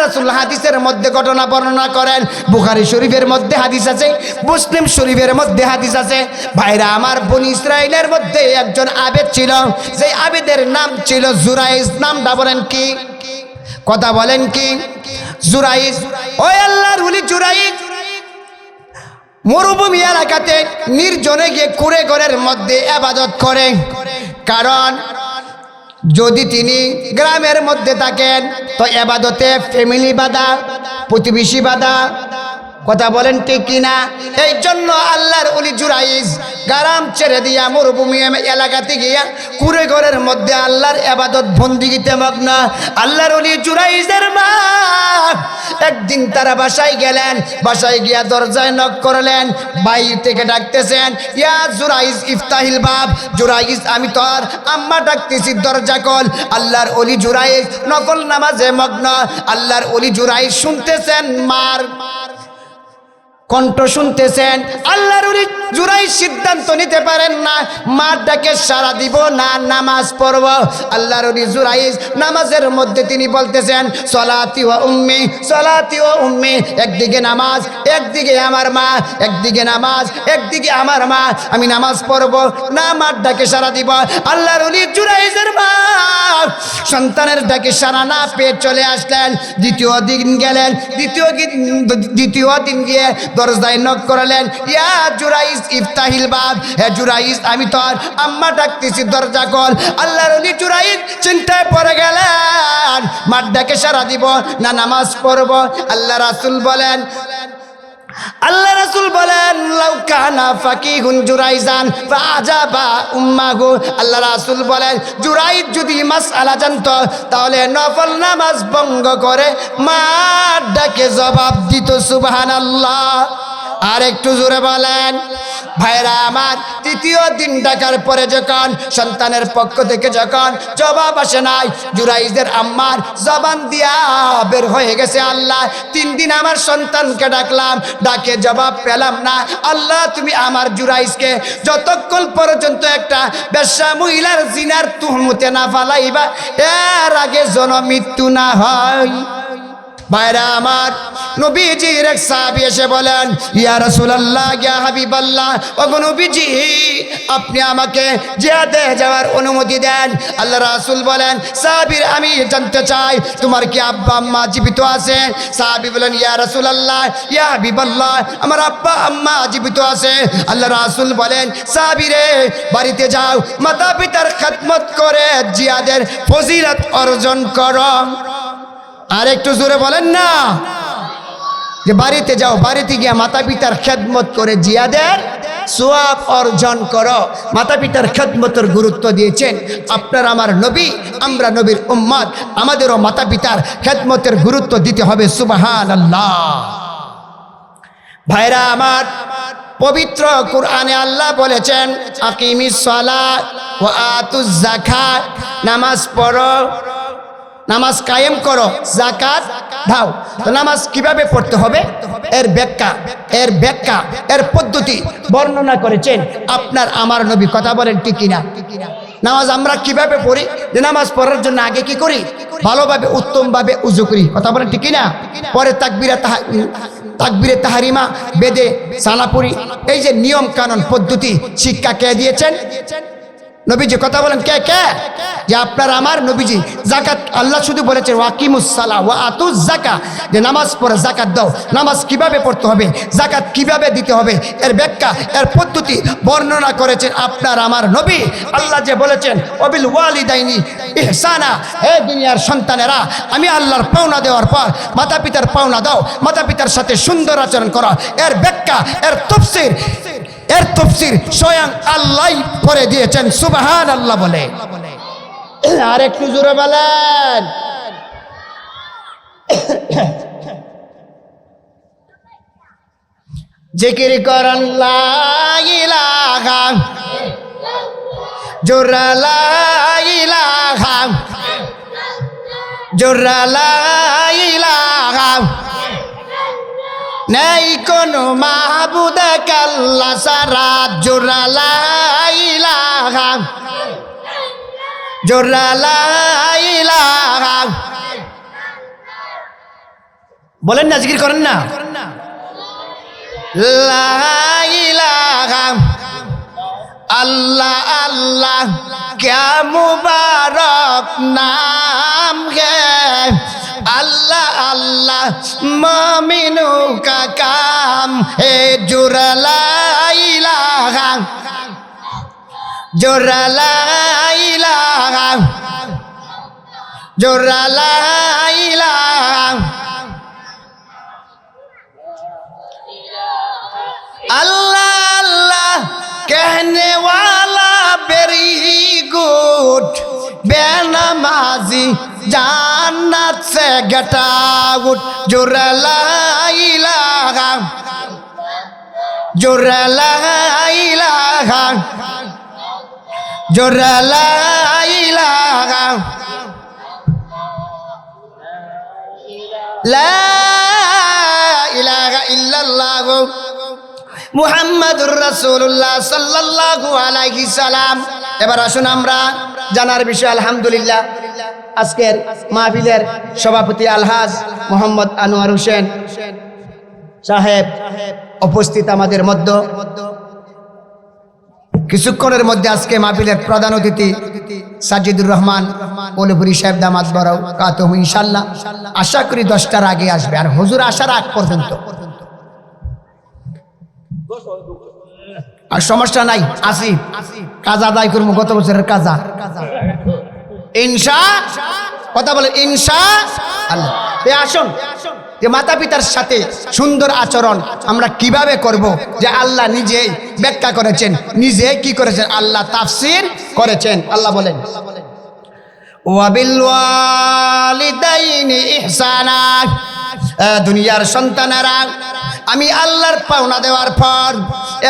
রাসূল হাদিসের মধ্যে ঘটনা বর্ণনা করেন। বুখারী শরীফের মধ্যে হাদিস আছে, মুসলিম শরীফের মধ্যে হাদিস আছে। ভাইরা আমার, বনী ইসরাইলের মধ্যে একজন আবেদ ছিল, যে আবেদের নাম ছিল জুরাইজ। নামটা বলেন কি? কথা বলেন কি? জুরাইজ। ওই আল্লাহর ওলি জুরাইজ মরুভূমি এলাকাতে নির্জনে গিয়ে কুড়ে ঘরের মধ্যে ইবাদত করে। কারণ যদি তিনি গ্রামের মধ্যে থাকেন তো ইবাদতে ফ্যামিলি বাধা, প্রতিবেশী বাধা। কথা বলেন ঠিক কিনা? এই জন্য আল্লাহর ওলি জুরাইজ গ্রাম ছেড়ে দিয়া মরুভূমি এলাকাতে গিয়া কুড়ে ঘরের মধ্যে আল্লাহর ইবাদত বন্দিগিতে মগ্ন। আল্লাহর ওলি জুরাইজের মা একদিন তারা বাসায় গেলেন, বাসায় গিয়া দরজায় নক করলেন, বাইরে থেকে ডাকতেছেন, ইয়া জুরাইজ ইফতাহিল বাব। জুরাইজ, আমি তোর আম্মা ডাকতেছি, দরজা খোল। আল্লাহর ওলি জুরাইজ নফল নামাজে মগ্ন। আল্লাহর ওলি জুরাইজ শুনতেছেন মার কণ্ঠ, শুনতেছেন। আল্লাহর ওলি জুরাইজ সিদ্ধান্ত নিতে পারেন না মার ডাকে সাড়া দিব না নামাজ পড়ব। আল্লাহর ওলি জুরাইজ নামাজের মধ্যে তিনি বলতেছেন, সলাতি ওয়া উম্মি, সলাতি ওয়া উম্মি। একদিকে নামাজ, একদিকে আমার মা, একদিকে নামাজ, একদিকে আমার মা। আমি নামাজ পড়ব না মার ডাকে সাড়া দিব। আল্লাহর ওলি জুরাইজের মা সন্তানের ডাকে সাড়া না পেয়ে চলে আসলেন। দ্বিতীয় দিন গেলেন, দ্বিতীয় দিন গিয়ে দরজায় নক করলেন, ইয়া জুরাইজ ইফতাহিল বাব। হে জুরাইজ, আমি তোর আম্মা ডাকতেছি, দরজা খোল। আল্লাহর ওলি জুরাইজ চিন্তায় পড়ে গেলেন, মার ডাকে সাড়া দিব না নামাজ পড়ব। আল্লাহ রাসূল বলেন, লাউ কানা ফাকিহুন জুরাইজান ফাআজাবা উম্মাহু। আল্লাহ রাসূল বলেন, জুরাইজ যদি মাসআলা জানতো তাহলে নফল নামাজ ভঙ্গ করে মার ডাকে জবাব দিত। সুবহানাল্লাহ। আর একটু জোরে বলেন। ভাইরা আমার, তৃতীয় দিন ডাকার পরে যখন সন্তানের পক্ষ থেকে যখন জবাব আসে নাই, জুরাইজের আম্মার জবান দিয়া বের হয়ে গেছে, আল্লাহ 3 দিন আমার সন্তানকে ডাকলাম, ডাকে জবাব পেলাম না। আল্লাহ, তুমি আমার জুরাইজকে যতক্ষণ পর্যন্ত একটা বেশ্যা মহিলার জিনার তুহমতে না ফালাইবা, এর আগে যেন মৃত্যু না হয়। ভাইরা আমার, নবীজির এক সাহাবী এসে বলেন, ইয়া রাসূলুল্লাহ, ইয়া হাবিবাল্লাহ, ওগো নবীজি, আপনি আমাকে জিহাদে যাওয়ার অনুমতি দেন। আল্লাহ রাসূল বলেন, সাহাবীর, আমি জানতে চাই তোমার কি আব্বা আম্মা জীবিত আছে? সাহাবী বলেন, ইয়া রাসূলুল্লাহ, ইয়া হাবিবাল্লাহ, আমার আব্বা আম্মা জীবিত আছে। আল্লাহ রাসূল বলেন, সাহাবী রে, বাড়িতে যাও, মাতা পিতার খেদমত করে জিহাদের ফজিলত অর্জন করো। আর একটু জোরে বলেন না, যে বাড়িতে যাও, বাড়িতে গিয়ে মাতা পিতার খেদমত করে জিহাদের সওয়াব অর্জন করো। মাতা পিতার খেদমতের গুরুত্ব দিয়েছেন আপনার আমার নবী, আমরা নবীর উম্মত, আমাদেরও মাতা পিতার খেদমতের গুরুত্ব দিতে হবে। সুবহানাল্লাহ। ভাইরা আমার, পবিত্র কুরআনে আল্লাহ বলেছেন, আকিমিস সালাত ওয়া আতুজ যাকাত, নামাজ পড়ো, নামাজ কায়েম করো, যাকাত দাও। তো নামাজ কিভাবে পড়তে হবে, এর ব্যাখ্যা এর পদ্ধতি বর্ণনা করেছেন আপনার আমার নবী। কথা বলেন ঠিক কিনা? নামাজ আমরা কিভাবে পড়ি, যে নামাজ পড়ার জন্য আগে কি করি, ভালোভাবে উত্তমভাবে উযু করি। কথা বলেন ঠিক কিনা? পরে তাকবীরে তাহরিমা বেদে সানা পড়ি। এই যে নিয়ম কানুন পদ্ধতি শিক্ষা কে দিয়েছেন? নবীজি। কথা বলেন কে কে? যে আপনার আমার নবীজি। যাকাত আল্লাহ শুধু বলেছেন ওয়াকিমুস সালাহ ওয়া আতুজ যাকাত, যে নামাজ পড়ে যাকাত দাও। নামাজ কিভাবে পড়তে হবে, যাকাত কিভাবে দিতে হবে, এর ব্যাখ্যা এর পদ্ধতি বর্ণনা করেছেন আপনার আমার নবী। আল্লাহ যে বলেছেন ওয়াবিল ওয়ালিদাইনি ইহসানা, হে দুনিয়ার সন্তানেরা, আমি আল্লাহর পাওনা দেওয়ার পর মাতা পিতার পাওনা দাও, মাতা পিতার সাথে সুন্দর আচরণ করো। এর ব্যাখ্যা এর তফসির স্বয়ং আল্লাহ করে দিয়েছেন। সুবহানাল্লাহ বলে। আর একটু জোরে বলেন। জিকির করেন লা ইলাহা, জোরে লা ইলাহা, জোরে লা ইলাহা, নেই কোনো মাহবুদ আল্লাহ ছাড়া, জোরে লা ইলাহা, জোরে লা ইলাহা। বলেন না, জিকির করেন না। লা ইলাহা अल्लाह अल्लाह क्या मुबारक नाम है, अल्लाह अल्लाह मोमिनों का काम है। जुरा ला इलाहा, जुरा ला इलाहा, जुरा ला इलाहा, अल्लाह अल्लाह कहने वाला वेरी गुड, बेनमाजी जन्नत से गेट आउट। जुरा ला इलाहा, जुरा ला इलाहा, जुरा ला इलाहा, ला इलाहा इल्लल्लाह মুহাম্মাদুর রাসূলুল্লাহ সাল্লাল্লাহু আলাইহি সাল্লাম। এবার আসুন আমরা জানার বিষয় আলহামদুলিল্লাহ আজকের মাহফিলের সভাপতি আলহাজ মোহাম্মদ আনোয়ার হোসেন সাহেব উপস্থিত আমাদের মধ্যে। কিছুক্ষণের মধ্যে আজকে মাহফিলের প্রধান অতিথি সাজিদুর রহমান ওলপুরি সাহেব দামাত বরাও কাতহু ইনশাআল্লাহ। আশা করি 10টার আগে আসবে, আর হুজুর আসার আগ পর্যন্ত আর সমস্যা নাই, আসি কাজা আদায় করবো, গত বছরের কাজা ইনশা। কথা বলে ইনশা আল্লাহ। আসুন যে মাতা পিতার সাথে সুন্দর আচরণ আমরা কিভাবে করব, যে আল্লাহ নিজেই ব্যাখ্যা করেছেন, নিজে কি করেছেন, আল্লাহ তাফসীর করেছেন। আল্লাহ বলেন ওয়াবিল ওয়ালিদাইনি ইহসানা, দুনিয়ার সন্তানেরা আমি আল্লাহর পাওনা দেওয়ার পর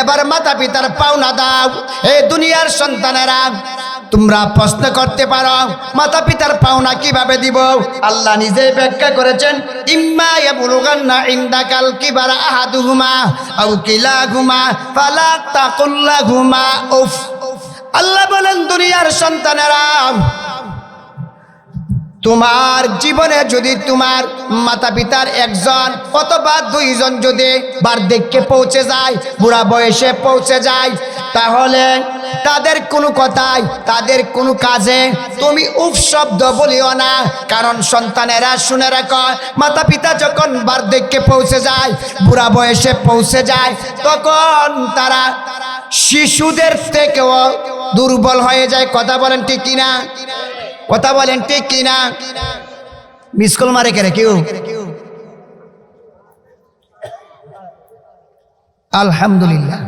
এবার মাতা পিতার পাওনা দাও। এই দুনিয়ার সন্তানেরা তোমরা প্রশ্ন করতে পারো মাতা পিতার পাওনা কিভাবে দিব, আল্লাহ নিজেই ব্যাখ্যা করেছেন ইম্মা ইয়াবলুগান্না ইনদাকাল কিবারা আহাদুহুমা আও কিলাহুমা ফালা তাকুল্লাহুমা উফ। আল্লাহ বলেন দুনিয়ার সন্তানেরা তোমার জীবনে যদি তোমার মাতা পিতার একজন অথবা দুইজন যদি বার্ধক্যে পৌঁছে যায়, বুড়া বয়সে পৌঁছে যায়, তাহলে তাদের কোনো কথাই, তাদের কোনো কাজে তুমি উফ শব্দ বলিও না। কারণ সন্তানেরা শুনে রাখো, মাতা পিতা যখন বার্ধক্যে পৌঁছে যায়, বুড়া বয়সে পৌঁছে যায়, তখন তারা শিশুদের থেকেও দুর্বল হয়ে যায়। কথা বলেন ঠিক কিনা? কথা বলেন ঠিক কিনা? মিসকল মারে কেরে কেউ? আলহামদুলিল্লাহ।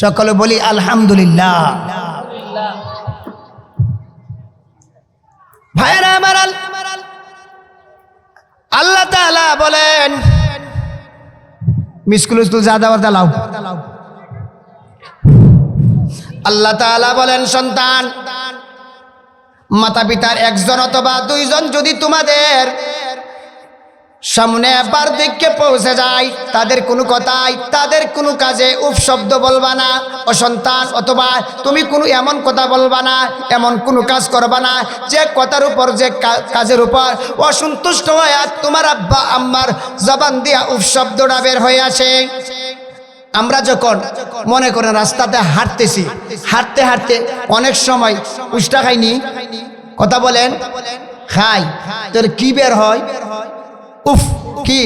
সকলে বলি আলহামদুলিল্লাহ। ভাইরা আমার, আল্লাহ তাআলা বলেন মিসকুল জাদা লাও। আল্লাহ তাআলা বলেন সন্তান মাতা পিতার একজন অথবা দুইজন যদি তোমাদের সামনে বার্ধক্যে পৌঁছে যায়, তাদের কোনো কথাই, তাদের কোনো কাজে উফ শব্দ বলবা না। ও সন্তান, অথবা তুমি কোনো এমন কথা বলবা না, এমন কোনো কাজ করবা না যে কথার উপর, যে কাজের উপর অসন্তুষ্ট হয়ে তোমার আব্বা আম্মার জবান দিয়া উফ শব্দটা বের হয়ে আসে। আমরা যখন মনে করেন রাস্তাতে হাঁটতেছি, হাঁটতে হাঁটতে অনেক সময় উষ্টা খাইনি, কথা বলেন খাই, তোর কি বের হয়? উফ। কি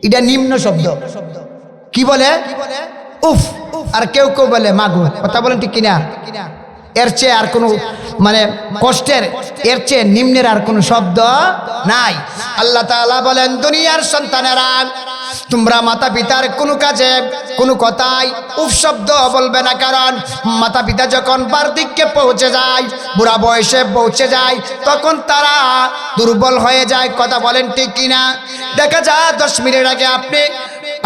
এটা নিম্ন শব্দ, কি বলে? উফ। আর কেউ কেউ বলে মাগো। কথা বলেন ঠিক কিনা? এর চেয়ে আর কোনো মানে কষ্টের, এর চেয়ে নিম্নের আর কোনো শব্দ নাই। আল্লাহ তাআলা বলেন দুনিয়ার সন্তানেরা তোমরা মাতা পিতার কোনো কাজে, কোনো কথাই উফ শব্দ বলবে না। কারণ মাতা পিতা যখন বার্ধক্যে পৌঁছে যায়, বুড়া বয়সে পৌঁছে যায়, তখন তারা দুর্বল হয়ে যায়। কথা বলেন ঠিক কিনা? দেখা যায় 10 মিনিট আগে আপনি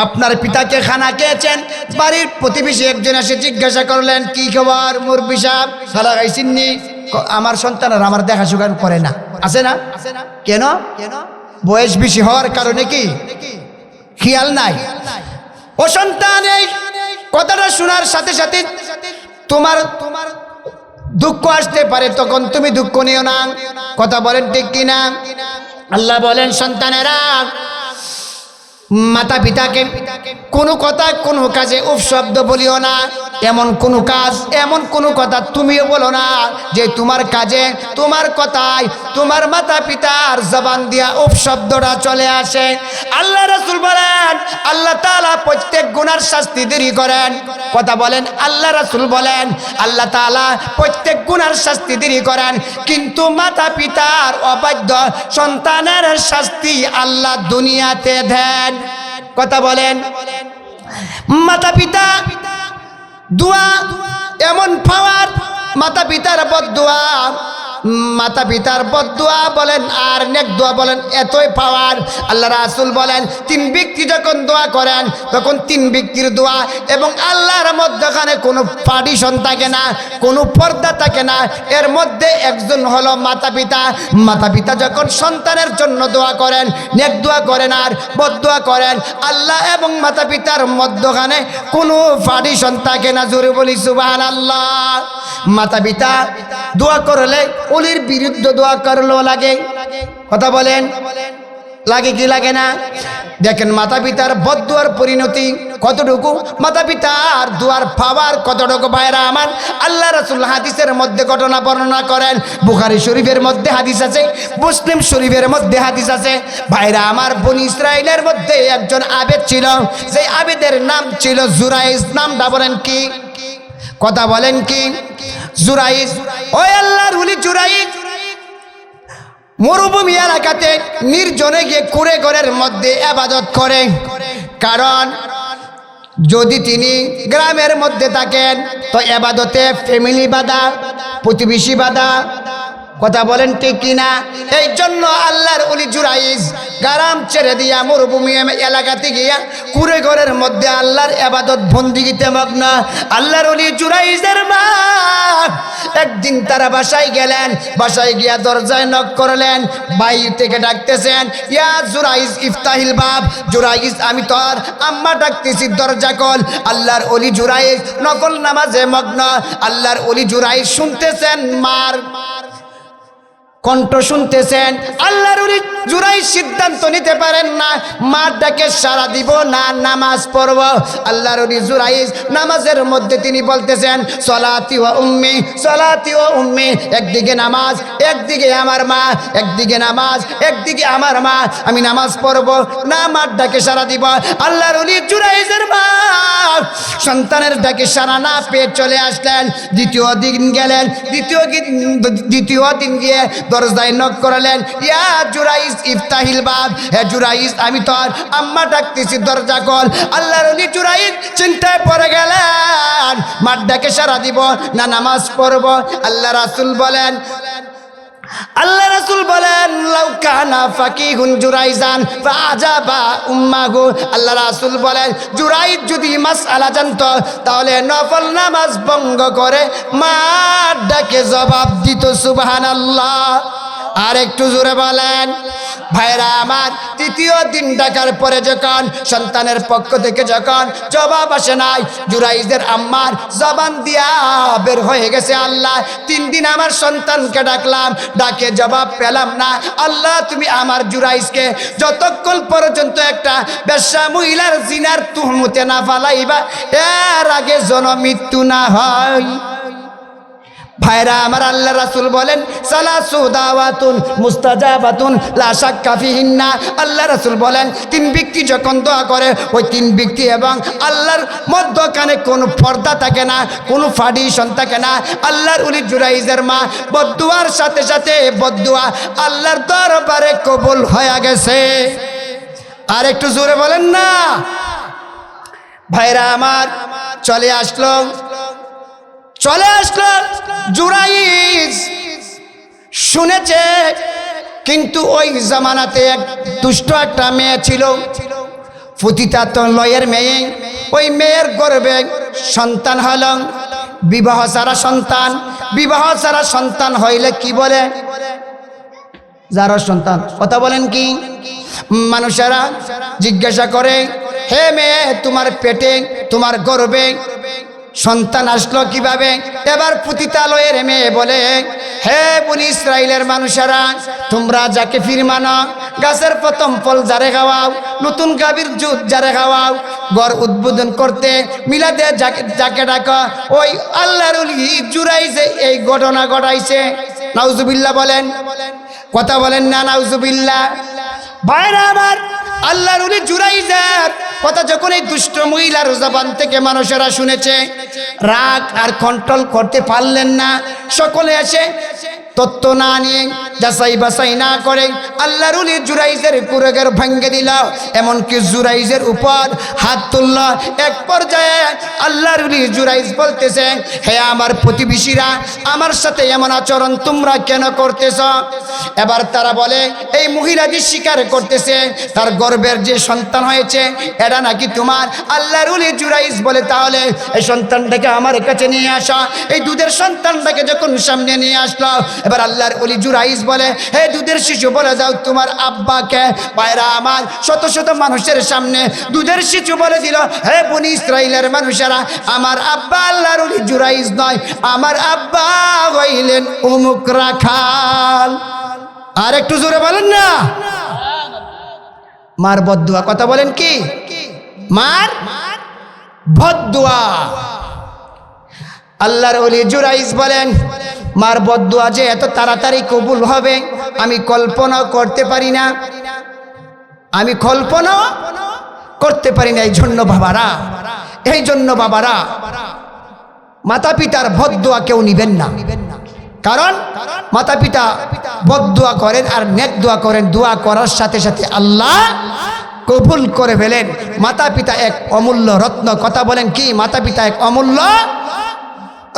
আপনার পিতাকে খানা খেয়েছেন, বাড়ির প্রতিবেশী একজন এসে জিজ্ঞাসা করলেন কি খবর মুরব্বি সাহেব, খালা খাইছেননি? আমার সন্তানরা আমার দেখাশোনা করে না। আছে না? কেন? বয়স বেশি হওয়ার কারণে কি খেয়াল নাই? ও সন্তান, কথাটা শোনার সাথে সাথে তোমার দুঃখ আসতে পারে, তখন তুমি দুঃখ নিও না। কথা বলেন ঠিক কিনা? আল্লাহ বলেন, সন্তানেরা মাতা পিতাকে কোনো কথা কোনো কাজে উপশব্দ বলিও না। এমন কোনো কাজ, এমন কোনো কথা তুমিও বলো না যে তোমার কাজে, তোমার কথায় তোমার মাতা পিতার জবান দিয়া উপশব্দটা চলে আসে। আল্লাহ রাসূল বলেন, আল্লাহ তাআলা প্রত্যেক গুনার শাস্তি দেরি করেন। কথা বলেন, আল্লাহ রাসূল বলেন আল্লাহ তাআলা প্রত্যেক গুনার শাস্তি দেরি করেন, কিন্তু মাতা পিতার অবাধ্য সন্তানের শাস্তি আল্লাহ দুনিয়াতে দেন। কথা বলেন, মাতা পিতা দোয়া এমন পাওয়ার, মাতা পিতার বদদোয়া, মাতা পিতার বদদোয়া বলেন আর নেক দোয়া বলেন, এতই পাওয়ার। আল্লাহ রাসূল বলেন, তিন ব্যক্তি যখন দোয়া করেন তখন তিন ব্যক্তির দোয়া এবং আল্লাহর মধ্যখানে কোনো পার্টিশন থাকে না, কোনো পর্দা থাকে না। এর মধ্যে একজন হলো মাতা পিতা। মাতা পিতা যখন সন্তানের জন্য দোয়া করেন, নেক দোয়া করেন আর বদদোয়া করেন, আল্লাহ এবং মাতা পিতার মধ্যখানে কোনো পার্টিশন থাকে না। জোরে বলি সুবহানাল্লাহ। মাতা পিতা দোয়া করলে ওলির বিরুদ্ধে দোয়া করলেও লাগে। কথা বলেন, লাগে কি লাগে না? দেখেন মাতা পিতার বদদুয়ার পরিণতি কতটুকু, মাতা পিতার দুয়ার পাওয়ার কতটুকু। ভাইরা আমার, আল্লাহ রাসূল হাদিসের মধ্যে ঘটনা বর্ণনা করেন। বুখারী শরীফের মধ্যে হাদিস আছে, মুসলিম শরীফের মধ্যে হাদিস আছে। ভাইরা আমার, বনি ইসরাইলের মধ্যে একজন আবেদ ছিল, সেই আবেদের নাম ছিল জুরাইজ। নামটা বলেন কি? কথা বলেন কি? জুরাইজ। ওই আল্লাহর ওলি জুরাইজ মরুভূমি এলাকাতে নির্জনে গিয়ে কুড়ে ঘরের মধ্যে ইবাদত করে। কারণ যদি তিনি গ্রামের মধ্যে থাকেন তো ইবাদতে ফ্যামিলি বাধা, প্রতিবেশী বাধা। কথা বলেন ঠিক কিনা? এই জন্য আল্লাহর ওলি জুরাইজ গ্রাম ছেড়ে দিয়া মরুভূমি এলাকাতে গিয়া কুড়ে ঘরের মধ্যে আল্লাহর ইবাদত বন্দেগীতে মগ্ন। আল্লাহর ওলি জুরাইজের মা একদিন তারা বাসায় গেলেন, বাসায় গিয়া দরজায় নক করলেন, বাইরে থেকে ডাকতেছেন, ইয়া জুরাইজ ইফতাহিল বাব। জুরাইজ, আমি তোর আম্মা ডাকতেছি, দরজা খোল। আল্লাহর ওলি জুরাইজ নকল নামাজে মগ্ন। আল্লাহর ওলি জুরাইজ শুনতেছেন মার কণ্ঠ, শুনতেছেন। আল্লাহর ওলি জুরাইজ সিদ্ধান্ত নিতে পারেন না মার ডাকে সাড়া দিব না নামাজ পড়ব। আল্লাহর ওলি জুরাইজ নামাজের মধ্যে তিনি বলতেছেন, সলাতি ওয়া উম্মি, সলাতি ওয়া উম্মি। একদিকে নামাজ, একদিকে আমার মা, একদিকে নামাজ, একদিকে আমার মা, আমি নামাজ পড়ব না মার ডাকে সাড়া দিব। আল্লাহর ওলি জুরাইজের মা সন্তানের ডাকে সাড়া না পেয়ে চলে আসলেন। দ্বিতীয় দিন গেলেন, দ্বিতীয় দিন গিয়ে দরজায় নক করলেন, ইয়া জুরাইজ ইফতাহিল বাব। হে জুরাইজ, আমি তোর আম্মা ডাকতেছি, দরজা খোল। আল্লাহর ওলি জুরাইজ চিন্তায় পড়ে গেলেন, মার ডাকে সাড়া দিব না নামাজ পড়ব। আল্লাহ রাসূল বলেন, লাউ কানা ফাকিহুন জুরাইজান ফাআজাবা উম্মাহু। আল্লাহ রাসূল বলেন, জুরাইজ যদি মাসআলা জানতো তাহলে নফল নামাজ ভঙ্গ করে মার ডাকে জবাব দিত। সুবহানাল্লাহ। আর একটু জোরে বলেন। ভাইরা আমার, তৃতীয় দিন ডাকার পরে যখন সন্তানের পক্ষ থেকে যখন জবাব আসে নাই, জুরাইজের আম্মার জবান দিয়া বের হয়ে গেছে, আল্লাহ 3 দিন আমার সন্তানকে ডাকলাম, ডাকে জবাব পেলাম না। আল্লাহ, তুমি আমার জুরাইজকে যতক্ষণ পর্যন্ত একটা বেশ্যা মহিলার জিনার তুহমতে না ফালাইবা, এর আগে যেন মৃত্যু না হয়। ভাইরা আমার, আল্লাহ রাসূল বলেন, সালাসু দাওয়াতুন মুস্তাজাবাতুন লা শাক্কা ফিহিন্না। আল্লাহ রাসূল বলেন, 3 ব্যক্তি যখন দোয়া করে, ওই 3 ব্যক্তি এবং আল্লাহর মধ্যখানে কোনো পর্দা থাকে না, কোনো পার্টিশন থাকে না। আল্লাহর ওলি জুরাইজের মা বদদুয়ার সাথে সাথে বদদুয়া আল্লাহর দরবারে কবুল হয়ে গেছে। আর একটু জোরে বলেন না। ভাইরা আমার, চলে আসলো জুরাইজ। শুনেছে, কিন্তু ওই জামানাতে এক দুষ্ট একটা মেয়ে ছিল, পতিতালয়ের মেয়ে। ওই মেয়ের গর্ভে সন্তান হল, বিবাহ ছাড়া সন্তান। বিবাহ ছাড়া সন্তান হইলে কি বলে? যারা সন্তান। কথা বলেন কি? মানুষেরা জিজ্ঞাসা করে, হে মেয়ে, তোমার পেটে, তোমার গর্ভে সন্তান আসলো কিভাবে? এবার পতিতালয়ের মেয়ে বলে, হে বনি ইসরাইলের মানুষেরা, তোমরা যাকে ফির মানো, গাছের প্রথম ফল যারে খাওয়াও, নতুন গাভীর দুধ যারে খাওয়াও, ঘর উদ্বোধন করতে মিলাদে যাকে ডাকো, ওই আল্লাহর ওলি জুরাইজে এই ঘটনা ঘটাইছে। নাউজুবিল্লাহ বলেন, কথা বলেন না নাউজুবিল্লাহ। ভাইরা আমার, আল্লাহর ওলি জুরাইজের কথা যখন এই দুষ্ট মহিলার জবান থেকে মানুষেরা শুনেছে, রাগ আর কন্ট্রোল করতে পারলেন না। সকলে এসে তত্ত্ব না নিয়ে, যাচাই বাছাই না করে আল্লাহর ওলি জুরাইজের কুরগের ভেঙ্গে দিল। এমনকি জুরাইজের উপর হাত তুলল। এক পর্যায়ে আল্লাহর ওলি জুরাইজ বলতেছে, হে আমার প্রতিবেশীরা, আমার সাথে এমন আচরণ তোমরা কেন করতেছ? এবার তারা বলে, এই মহিলা যে স্বীকার করতেছে তার গর্ভের যে সন্তান হয়েছে এটা নাকি তোমার। আল্লাহর ওলি জুরাইজ বলে, তাহলে এই সন্তানটাকে আমার কাছে নিয়ে আসা। এই দুধের সন্তানটাকে যখন সামনে নিয়ে আসলো, এবার আল্লাহর ওলি জুরাইজ বলে, হে দুধের শিশু, বলে যাও তোমার আব্বাকে। ভাইরা আমার, শত শত মানুষের সামনে দুধের শিশু বলে দিল, হে বনি ইসরাইলের মানুষেরা, আমার আব্বা আল্লাহর ওলি জুরাইজ নয়, আমার আব্বা হইলেন অমুক রাখাল। আর একটু জোরে বলেন না। মার বদদুয়া, কথা বলেন কি? মার বদদুয়া। আল্লাহর ওলি জুরাইজ বলেন, মার বদদুয়া যে এত তাড়াতাড়ি কবুল হবে আমি কল্পনা করতে পারি না, আমি কল্পনা করতে পারি না। এই জন্য বাবারা, মাতা পিতার বদদুয়া কেউ নিবেন না। কারণ মাতা পিতা বদদুয়া করেন আর নেক দোয়া করেন, দোয়া করার সাথে সাথে আল্লাহ কবুল করে ফেলেন। মাতা পিতা এক অমূল্য রত্ন, কথা বলেন কি? মাতা পিতা এক অমূল্য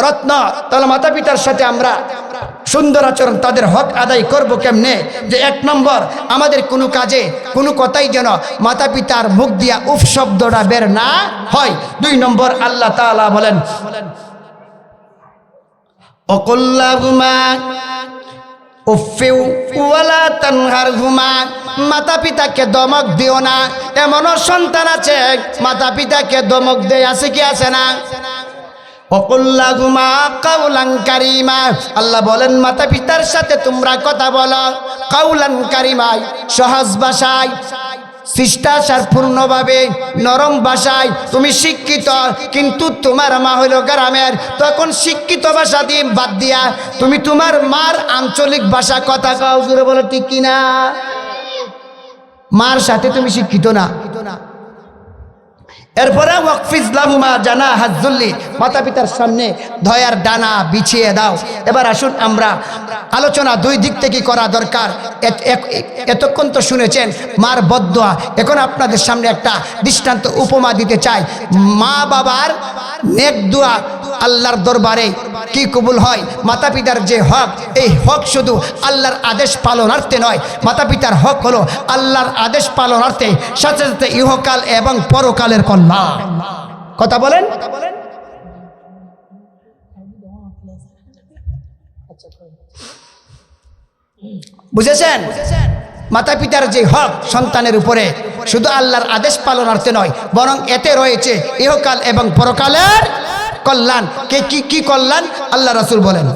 রত্ন। তাহলে মাতা পিতার সাথে আমরা সুন্দর আচরণ, তাদের হক আদায় করব কেমনে? যে এক নম্বর, আমাদের কোনো কাজে কোনো কথাই যেন মাতা পিতার মুখ দিয়া উফ শব্দটা বের না হয়। 2 নম্বর, আল্লাহ তাআলা বলেন, অকুল্লাহুমা উফিউ ওয়ালা তানহারহুমা, মাতা পিতাকে দমক দিও না। এমনও সন্তান আছে মাতা পিতাকে দমক দেয়, আছে কি আছে না? অকুল্লাহুমা কাউলান কারিমা, আল্লাহ বলেন মাতা পিতার সাথে তোমরা কথা বলো কাউলান কারিমা, সহজ ভাষায়, শিষ্টাচার পূর্ণভাবে, নরম ভাষায়। তুমি শিক্ষিত কিন্তু তোমার মা হইল গ্রামের, তখন শিক্ষিত ভাষা দিয়ে বাদ দিয়া তুমি তোমার মার আঞ্চলিক ভাষা কথা কও। জোরে বলো ঠিক কিনা? মার সাথে তুমি শিক্ষিত না। এরপরে ওয়াকফিজ লাহুমা জানাহাজ যুল্লি, মাতা পিতার সামনে দয়ার ডানা বিছিয়ে দাও। এবার আসুন আমরা আলোচনা 2 দিক থেকে করা দরকার। এতক্ষণ তো শুনেছেন মার বদদুয়া, এখন আপনাদের সামনে একটা দৃষ্টান্ত উপমা দিতে চাই। মা বাবার নেক দোয়া আল্লাহর দরবারে কি কবুল হয়? মাতা পিতার যে হক, এই হক শুধু আল্লাহর আদেশ পালনার্থে নয়, মাতা পিতার হক হলো আল্লাহর আদেশ পালনার্থে, সাথে সাথে ইহকাল এবং পরকালের কল্যাণ। কথা বলেন। বুঝেছেন? মাতা পিতার যে হক সন্তানের উপরে শুধু আল্লাহর আদেশ পালনার্থে নয়, বরং এতে রয়েছে ইহকাল এবং পরকালের কল্যাণ। কি কল্যাণ? আল্লাহ রাসূল বলেন,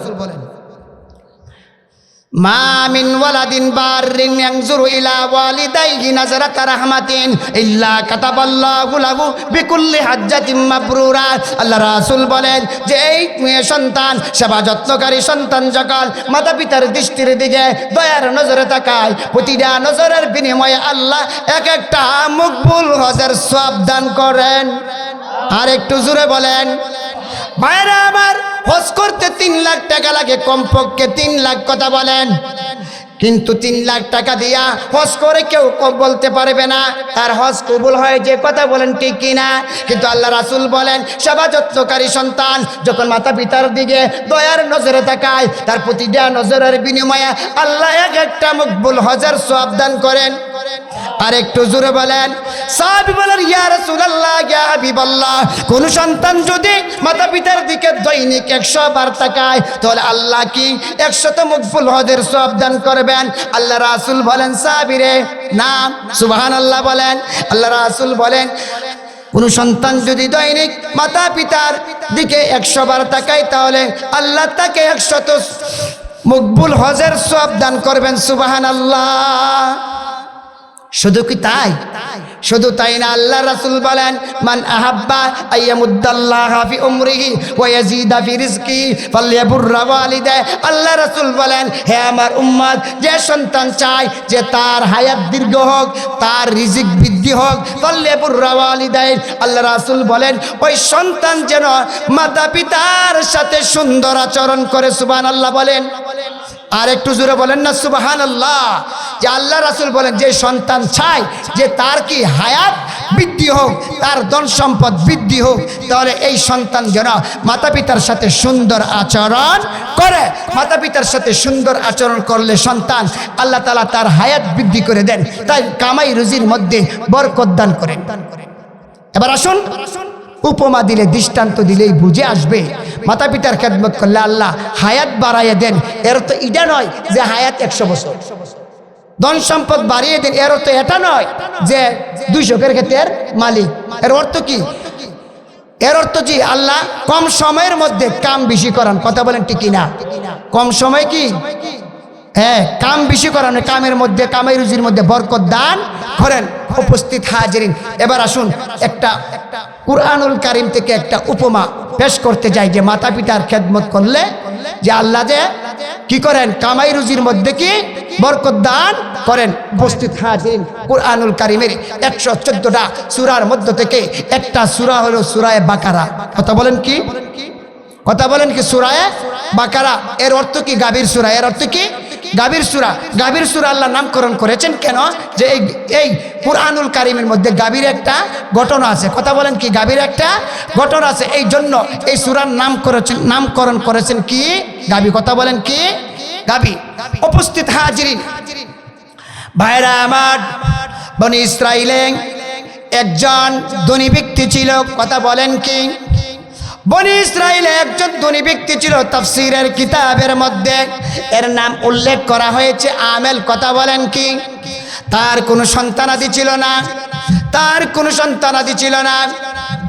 মা মিন ওয়ালাদিন বাররিন ইয়ানজুরু ইলা ওয়ালিদাইহি নাজরাতা রাহমাতিন ইল্লা কাতাবাল্লাহু লাহু বিকুল্লি হাজ্জাতিন মাবরুরা। আল্লাহ রাসূল বলেন যে এই সন্তান, সেবা যত্নকারী সন্তান যখন মাতা পিতার দৃষ্টির দিকে দয়ার নজরে তাকায়, প্রতিটা নজরের বিনিময়ে আল্লাহ এক একটা মকবুল হজের সওয়াব দান করেন। আর একটু জোরে বলেন। ভাইরা আমার, হজ করতে 3 লাখ টাকা লাগে, কমপক্ষে 3 লাখ, কথা বলেন। কিন্তু 3 লাখ টাকা দিয়া হজ করে কেউ বলতে পারবে না তার হজ কবুল হয়, যে কথা বলেন ঠিক কিনা? কিন্তু আল্লাহ রাসূল বলেন, সেবা যত্নকারী সন্তান যখন মাতা পিতার দিকে দয়ার নজরে তাকায়, তার প্রতিটা নজরের বিনিময়ে আল্লাহ এক একটা মকবুল হজের সওয়াব দান করেন। আর একটু জোরে বলেন। সাহাবী বলেন, ইয়া রাসূলুল্লাহ, ইয়া হাবিবাল্লাহ, কোন সন্তান যদি মাতা পিতার দিকে দৈনিক 100 বার তাকায়, তাহলে আল্লাহ কি 100 মকবুল হজের সওয়াব দান করবেন? আল্লাহ রাসূল বলেন, সাহাবীরে না, সুবহানাল্লাহ বলেন। আল্লাহ রাসূল বলেন, কোন সন্তান যদি দৈনিক মাতা পিতার দিকে 100 বার তাকায় তাহলে আল্লাহ তাকে 100 মকবুল হজের সওয়াব দান করবেন সুবহানাল্লাহ। শুধু কি তাই? শুধু তাই না, আল্লাহ রাসূল বলেন মান আহাব্বা আইয়ামুদ্দাল্লাহা ফি উমরিহি ওয়া ইয়াজিদা ফি রিজকি ফালইয়াবুররা ওয়ালিদায়। আল্লাহ রাসূল বলেন, হে আমার উম্মত, যে সন্তান চায় যে তার হায়াত দীর্ঘ হোক, তার রিজিক বৃদ্ধি হোক, ফালইয়াবুররা ওয়ালিদায়, আল্লাহ রাসূল বলেন ওই সন্তান যেন মাতা পিতার সাথে সুন্দর আচরণ করে। সুবহানাল্লাহ বলেন। আর একটু জোরে বলেন না সুবহানাল্লাহ। যে আল্লাহ রাসূল বলেন যে সন্তান চায় যে তার কি হায়াত বৃদ্ধি হোক, তার ধন সম্পদ বৃদ্ধি হোক, তাহলে এই সন্তান যেন মাতা পিতার সাথে সুন্দর আচরণ করে। মাতা পিতার সাথে সুন্দর আচরণ করলে সন্তান আল্লাহ তাআলা তার হায়াত বৃদ্ধি করে দেন, তাই কামাই রুজির মধ্যে বরকত দান করেন। এবার আসুন, উপমা দিলে, দৃষ্টান্ত দিলেই বুঝে আসবে মাতা পিতার খেদমত করলে আল্লাহ হায়াত বাড়াইয়া দেন। এর তো এটা নয় যে হায়াত 100 বছর, ধন সম্পদ বাড়িয়ে দেন, এর তো এটা নয় যে 200 ক্ষেতের মালিক। এর অর্থ কি? এর অর্থ জি আল্লাহ কম সময়ের মধ্যে কাম বেশি করান। কথা বলেন ঠিক কিনা? কম সময় কি? হ্যাঁ, কাম বেশি করানো, কামের মধ্যে, কামাই রুজির মধ্যে বরকত দান করেন। উপস্থিত হাজিরিন, এবার আসুন একটা কুরআনুল কারীম থেকে একটা উপমা পেশ করতে যাই যে মাতা পিতার খেদমত করলে যে আল্লাহ যে কি করেন, কামাই রুজির মধ্যে কি বরকত দান করেন। উপস্থিত হাজিরিন, কুরআনুল কারীমের 114টা সূরার মধ্য থেকে একটা সূরা হলো সূরা বাকারা। কথা বলেন কি? কথা বলেন কি? সূরা বাকারা। এর অর্থ কি? গাভীর সূরা। এর অর্থ কি? গাভীর সূরা। গাভীর সূরা আল্লাহ নামকরণ করেছেন কেন? যে এই কুরআনুল কারীমের মধ্যে গাভীর একটা ঘটনা আছে। কথা বলেন কি? গাভীর একটা ঘটনা আছে, এই জন্য এই সূরার নামকরণ করেছেন কি? গাভী। কথা বলেন কি? গাভী। উপস্থিত হাজিরিন ভাইরা আমার, বনি ইসরাইলে একজন ধনী ব্যক্তি ছিল। কথা বলেন কি? বনি ইসরাইলে একজন ধনী ব্যক্তি ছিল। তাফসীরের কিতাবের মধ্যে এর নাম উল্লেখ করা হয়েছে আমেল। কথা বলেন কি? তার কোনো সন্তানাদি ছিল না, তার কোনো সন্তানাদি ছিল না।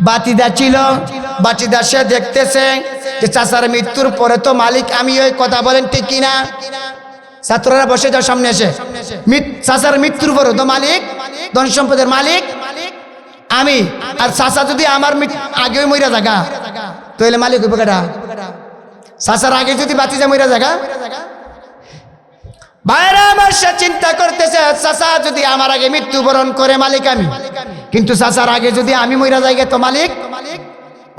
বাতিদা ছিল। বাতিদা সে দেখতেছে যে চাচার মৃত্যুর পরে তো মালিক আমি। ওই কথা বলেন ঠিক কিনা? ছাত্ররা বসে যাও সামনে এসে। চাচার মৃত্যুর পরে তো মালিক, ধন সম্পদের মালিক আমি। আর চাচা যদি আমার আগেও মইরা জায়গা তাহলে মালিক হইব কেডা? চাচার আগে যদি বাতিজা মইরা জায়গা। ভাইরা আমার, সে চিন্তা করতেছে চাচা যদি আমার আগে মৃত্যুবরণ করে মালিক আমি, কিন্তু চাচার আগে যদি আমি মইরা জায়গা তো মালিক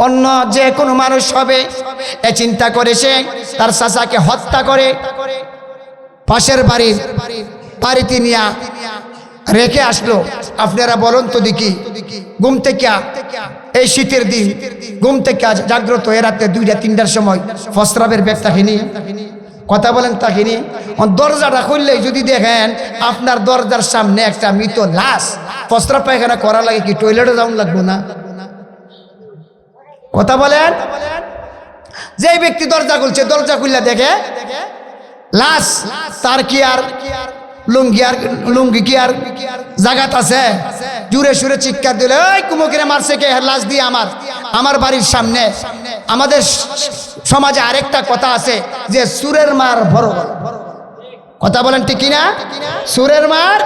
অন্য যে কোনো মানুষ হবে। এ চিন্তা করে সে তার চাচাকে হত্যা করে পাশের বাড়িতে নিয়ে রেখে আসলো। আপনারা বলুন তো দেখি, ঘুম থেকে এই শীতের দিন ঘুম থেকে জাগ্রত হয়ে রাতে 2টা-3টার সময় ফসরাবের ব্যাগ তাকিনি। কথা বলেন তাকিনি? দরজাটা খুললেই যদি দেখেন আপনার দরজার সামনে একটা মৃত লাশ, ফসরাব পায়খানা করা লাগে কি টয়লেটে যাওয়া লাগবো না? কথা বলেন। যে ব্যক্তি দরজা খুলছে, দরজা খুললে দেখে লাশ, তার কি আর লুঙ্গি কি আর জাগাত আছে? জুড়ে সুরে চিৎকার দিলে ওই কুমুকিরে মারছে কে? লাশ দিয়ে আমার বাড়ির সামনে। আমাদের সমাজে আরেকটা কথা আছে যে সুরের মার বড় গলা। কথা বলেন ঠিক কিনা? সুরের মার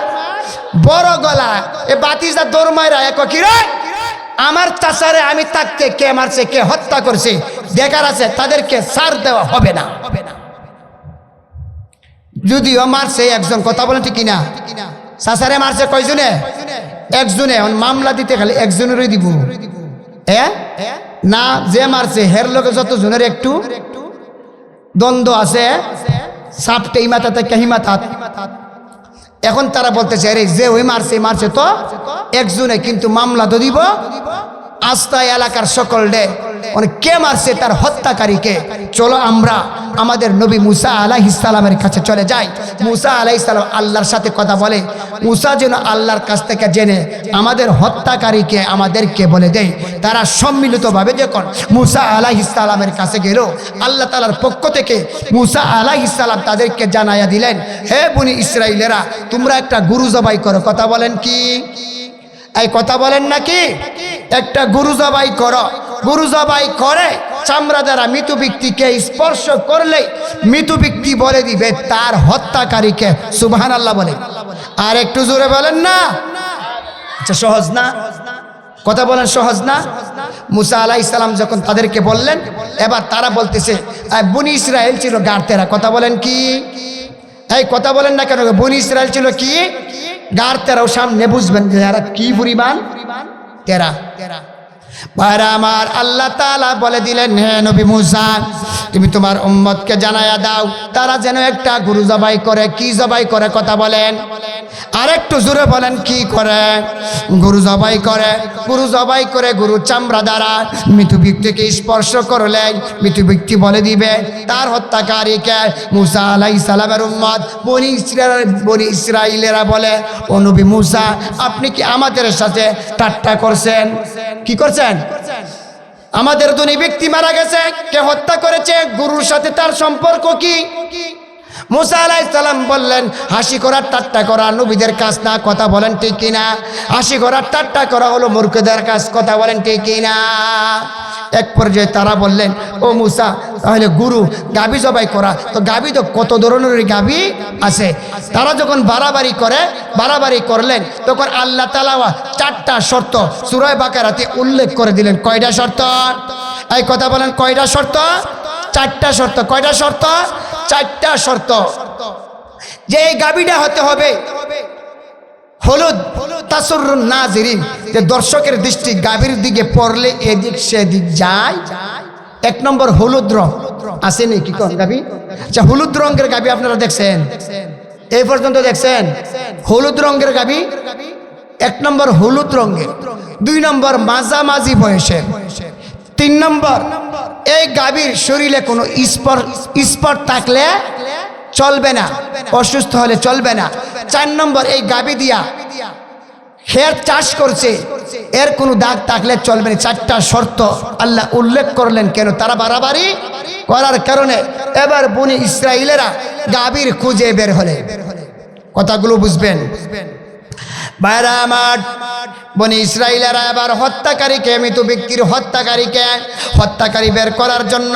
বড় গলা। এ বাতিজা দৌড় মাইরা এক কি রে, আমার চাচারে আমি তাকে কে মারছে, কে হত্যা করছে দেখার আছে, তাদেরকে ছাড় দেওয়া হবে না। যদিও মারছে একজন। কথা বলেন ঠিক কিনা? চাচারে মারছে কয়জনে? একজনে। মামলা দিতে খালি একজনেরই দিব না, যে মারছে হের লোকে যত জনের একটু দ্বন্দ্ব আছে, সাপটে এই মাথা থেকে হি মাথা। এখন তারা বলতেছে আরে যে ওই মারছে তো একজনে, কিন্তু মামলা তো দিব আস্তায় এলাকার সকল ডে কে মারছে তার হত্যাকারীকে। চলো আমরা আমাদের নবী মুসা আলাইহিস সালামের কাছে চলে যাই। মুসা আলাইহিস সালাম আল্লাহর সাথে কথা বলে। মুসা যেন আল্লাহর কাছ থেকে জেনে আমাদের হত্যাকারীকে আমাদেরকে বলে দেয়। তারা সম্মিলিতভাবে যখন মুসা আলাইহিস সালামের কাছে গেল, আল্লাহ তাআলার পক্ষ থেকে মুসা আলাইহিস সালাম তাদেরকে জানাইয়া দিলেন, হে বনি ইসরাইলেরা, তোমরা একটা গরু জবাই করো। কথা বলেন কি? এই কথা বলেন নাকি? একটা গরু জবাই করো, গরু জবাই করে চামড়া দ্বারা মৃত ব্যক্তিকে স্পর্শ করলে মৃত ব্যক্তি বলে দিবে তার হত্যাকারীকে। সুবহানাল্লাহ বলে। আর একটু জোরে বলেন না? আচ্ছা, সহজ না? কথা বলেন, সহজ না? মুসা আলাইহিস সালাম যখন তাদেরকে বললেন, এবার তারা বলতেছে বনি ইসরায়েল ছিল গাড়তেরা। কথা বলেন কি? এই কথা বলেন না কেন? বনি ইসরায়েল ছিল কি? গাড়তেরাও। সামনে বুঝবেন যে এরা কি পরিমাণ তেরা। ভাইরা আমার, আল্লাহ তাআলা বলে দিলেন, হে নবী মুসা, তুমি তোমার উম্মতকে জানায়া দাও তারা যেন একটা গরু জবাই করে। কি জবাই করে? কথা বলেন আর একটু জোরে বলেন, কি করে? গরু জবাই করে। গরু জবাই করে গরুর চামড়া দ্বারা মৃত ব্যক্তিকে স্পর্শ করলে মৃত ব্যক্তি বলে দিবে তার হত্যাকারীকে। মুসা আলাইহিস সালামের উম্মত বনি ইসরাইলেরা বলে, ও নবী মুসা, আপনি কি আমাদের সাথে ঠাট্টা করছেন? কি করছেন? আমাদের দুই ব্যক্তি মারা গেছে, কে হত্যা করেছে? গরুর সাথে তার সম্পর্ক কি? মুসা আলাইহিস সালাম বললেন, হাসি করা ঠাট্টা করা নবীদের কাজ না। কথা বলেন ঠিক কিনা? হাসি করা ঠাট্টা করা হলো মূর্খদের কাজ। কথা বলেন ঠিক কিনা? এক পর্যায়ে তারা বললেন, ও মুসা, তাহলে গুরু গাবি জবাই করা, তো গাবি তো কত ধরনের গাবি আছে। তারা যখন বাড়াবাড়ি করলেন তখন আল্লাহ তাআলা 4টা শর্ত সূরা বাকারাতে উল্লেখ করে দিলেন। কয়টা শর্ত? এই কথা বলেন, কয়টা শর্ত? 4টা শর্ত। কয়টা শর্ত? 4টা শর্ত। যে এই গাবিটা হতে হবে হলুদ তাসুরুন নাজিরিন, যে দর্শকের দৃষ্টি গাবির দিকে পড়লে এদিক সেদিক যায়। 1 নম্বর হলুদ রং আছে নাকি কোন গাবি? আচ্ছা, হলুদ রঙের গাবি আপনারা দেখছেন? এই পর্যন্ত দেখছেন? হলুদ রঙের গাবি 1 নম্বর হলুদ রঙের, 2 নম্বর মাঝামাঝি বয়সের, 3 নম্বর এই গাবির শরীরে কোনো স্পট থাকলে চলবে না, অসুস্থ হলে চলবে না। 4 নম্বর এই গাবি দিয়া খের চাষ করছে, এর কোনো দাগ থাকলে চলবে না। 4টা শর্ত আল্লাহ উল্লেখ করলেন। কেন? তারা বাড়াবাড়ি করার কারণে। এবার বনি ইসরাইলেরা গাবির খুঁজে বের হলে, কথাগুলো বুঝবেন ভাইরা আমার, বনি ইসরাইলেরা এবার হত্যাকারীকে, মৃত ব্যক্তির হত্যাকারী বের করার জন্য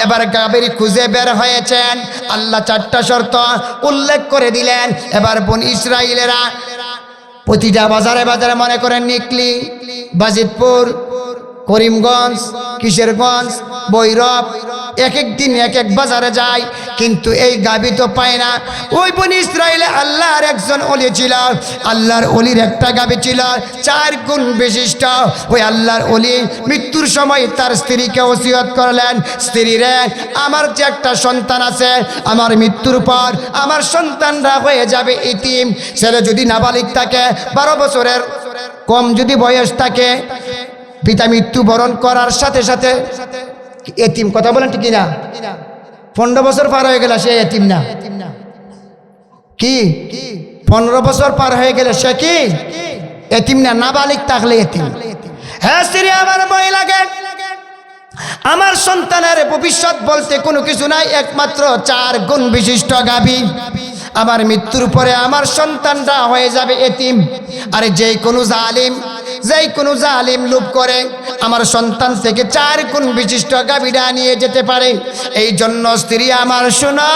এবার গাবির খুঁজে বের হয়েছেন। আল্লাহ 4টা শর্ত উল্লেখ করে দিলেন। এবার বনি ইসরাইলেরা প্রতিটা বাজারে বাজারে, মনে করেন নিকলি, বাজিতপুর, করিমগঞ্জ, কিশোরগঞ্জ, ভৈরব, এক এক দিন এক এক বাজারে যায়, কিন্তু এই গাবি তো পায় না। ওই বনি ইসরাইলে আল্লাহর একজন ওলি ছিল, আল্লাহর ওলির একটা গাবি ছিল 4 গুণ বিশিষ্ট। ওই আল্লাহর ওলি মৃত্যুর সময় তার স্ত্রীকে ওসিয়ত করলেন, স্ত্রী রে, আমার যে একটা সন্তান আছে, আমার মৃত্যুর পর আমার সন্তানরা হয়ে যাবে এতিম। ছেলে যদি নাবালিগ থাকে, 12 বছরের কম যদি বয়স থাকে, পিতা মৃত্যুবরণ করার সাথে সাথে এতিম। কথা বলেন ঠিক না? 15 বছর পার হয়ে গেলে সে এতিম না। কি 15 বছর পার হয়ে গেলে সে কি এতিম না? নাবালিগ থাকলে এতিম। হ্যাঁ স্ত্রী, আমার ভয় লাগে, আমার সন্তানের ভবিষ্যৎ বলতে কোনো কিছু নাই, একমাত্র 4 গুণ বিশিষ্ট গাবি। আমার মৃত্যুর পরে আমার সন্তানরা হয়ে যাবে এতিম। আরে যেই কোনো জালিম লোভ করে আমার সন্তান থেকে 4 গুণ বিশিষ্ট গাভীরা নিয়ে যেতে পারে। এই জন্য স্ত্রী আমার, শোনো,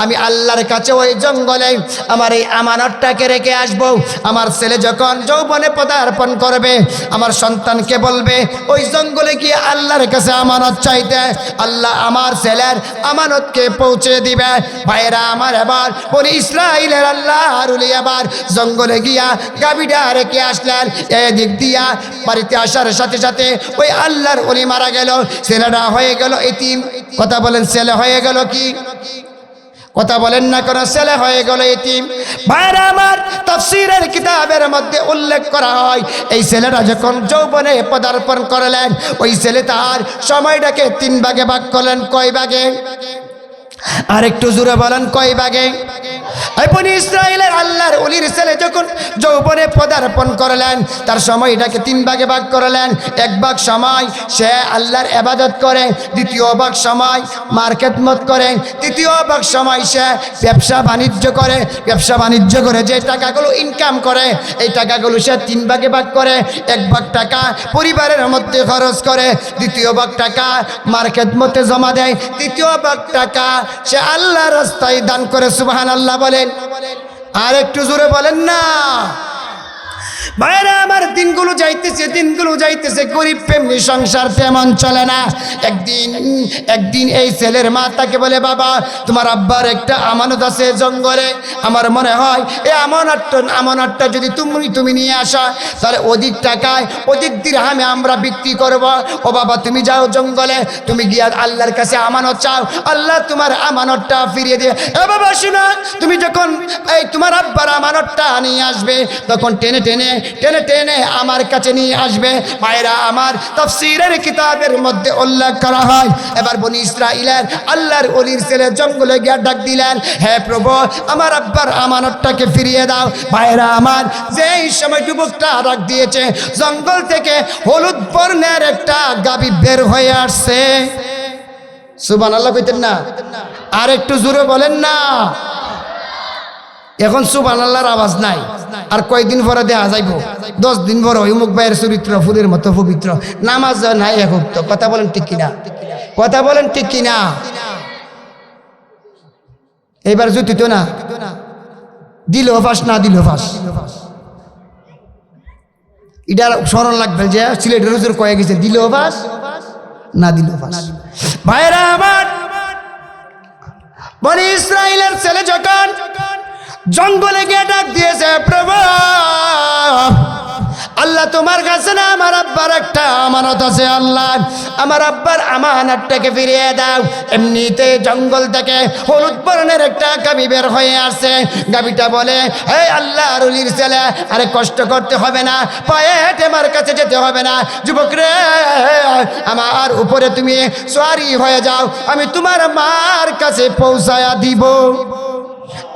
আমি আল্লাহর কাছে ওই জঙ্গলে আমার এই আমানতটাকে রেখে আসব। আমার ছেলে যখন যৌবনে পদার্পণ করবে, আমার সন্তানকে বলবে ওই জঙ্গলে গিয়ে আল্লাহর কাছে আমানত চাইতে, আল্লাহ আমার ছেলের আমানতকে পৌঁছে দিবে। ভাইরা আমার, এবার বনি ইসরাইলের আল্লাহর ওলি এবার জঙ্গলে গিয়া গাভীটা রেখে আসলেন। এদিক দিয়া বাড়িতে আসার সাথে সাথে ওই আল্লাহর ওলি মারা গেল, ছেলেটা হয়ে গেল এতিম। কথা বলেন, ছেলে হয়ে গেল কি? কথা বলেন না কেন? ছেলে হয়ে গেল এতিম। ভাইরা আমার, তাফসীরের কিতাবের মধ্যে উল্লেখ করা হয়, এই ছেলেটা যখন যৌবনে পদার্পণ করলেন, ওই ছেলে তার সময়টাকে 3 ভাগে ভাগ করলেন। কয় ভাগে? আর একটু জোরে বলেন, কয় ভাগে? এই বনি ইসরাইলের আল্লাহর ওলির ছেলে যখন যৌবনে পদার্পণ করলেন, তার সময়টাকে 3 ভাগে ভাগ করলেন। 1 ভাগ সময় সে আল্লাহর ইবাদত করে, 2য় ভাগ সময় মার্কেটমত করে, 3য় ভাগ সময় সে ব্যবসা বাণিজ্য করে। ব্যবসা বাণিজ্য করে যে টাকাগুলো ইনকাম করে, এই টাকাগুলো সে 3 ভাগে ভাগ করে। 1 ভাগ টাকা পরিবারের মধ্যে খরচ করে, 2য় ভাগ টাকা মার্কেট মতে জমা দেয়, 3য় ভাগ টাকা সে আল্লাহর রাস্তায় দান করে। সুবহানাল্লাহ বলেন। আর একটু জোরে বলেন না। ভাইরা আমার, দিনগুলো যাইতেছে, গরিব ফ্যামিলি সংসার তেমন চলে না। একদিন এই ছেলের মা তাকে বলে, বাবা তোমার আব্বার একটা আমানত আছে জঙ্গলে, আমার মনে হয় এই আমানতটা যদি তুমি নিয়ে আসা, তাহলে অধিক টাকায় অধিক দিরহামে আমরা বিক্রি করব। ও বাবা তুমি যাও জঙ্গলে, তুমি গিয়া আল্লাহর কাছে আমানত চাও, আল্লাহ তোমার আমানতটা ফিরিয়ে দিয়ে। এ বাবা শোনো, তুমি যখন এই তোমার আব্বার আমানতটা নিয়ে আসবে, তখন টেনে টেনে আমার কাছে নিয়ে আসবে। ভাইরা আমার, তাফসীরের কিতাবের মধ্যে উল্লেখ করা হয়, এবার বনি ইসরাইলের আল্লাহর ওলির ছেলে জঙ্গলে গিয়ে ডাক দিলেন, হে প্রভু আমার আব্বার আমানতটাকে ফিরিয়ে দাও। ভাইরা আমার, যেই সময় যুবকটা ডাক দিয়েছে, জঙ্গল থেকে হলুদ বর্ণের একটা গাভী বের হয়ে আসছে। সুবহানাল্লাহ কইতেন না? আর একটু জোরে বলেন না। এখন সুবহানাল্লাহর আওয়াজ নাই, আর কয়েকদিন পরে দেখা যাইব, 10 দিন পরে অমুক ভাইয়ের চরিত্র ফুলের মতো পবিত্র, নামাজ নাই এখন। তো কথা বলেন ঠিক কিনা? কথা বলেন ঠিক কিনা? এবার জুতি তো না দিল ফাঁস, না দিল ফাঁস, এটা স্মরণ লাগবে যে সিলেটের হুজুর কয়ে গেছে, দিল ফাঁস না দিল ফাঁস। ভাইরা আমার, বনি ইসরাইলের ছেলে যখন জঙ্গলে গিয়ে ডাক দিয়েছে, প্রভু আল্লাহ তোমার কাছে না আমার আব্বার একটা আমানত আছে, আল্লাহ আমার আব্বার আমানতটাকে ফিরিয়ে দাও। এমনিতে জঙ্গল থেকে হলুদ বর্ণের একটা গাভী বের হয়ে আসছে। গাভীটা বলে, হে আল্লাহর ওলির ছেলে, আরে কষ্ট করতে হবে না, পায়ে হেঁটে আমার কাছে যেতে হবে না, যুবক রে আমার উপরে তুমি সওয়ারি হয়ে যাও, আমি তোমার মার কাছে পৌঁছায়া দিব।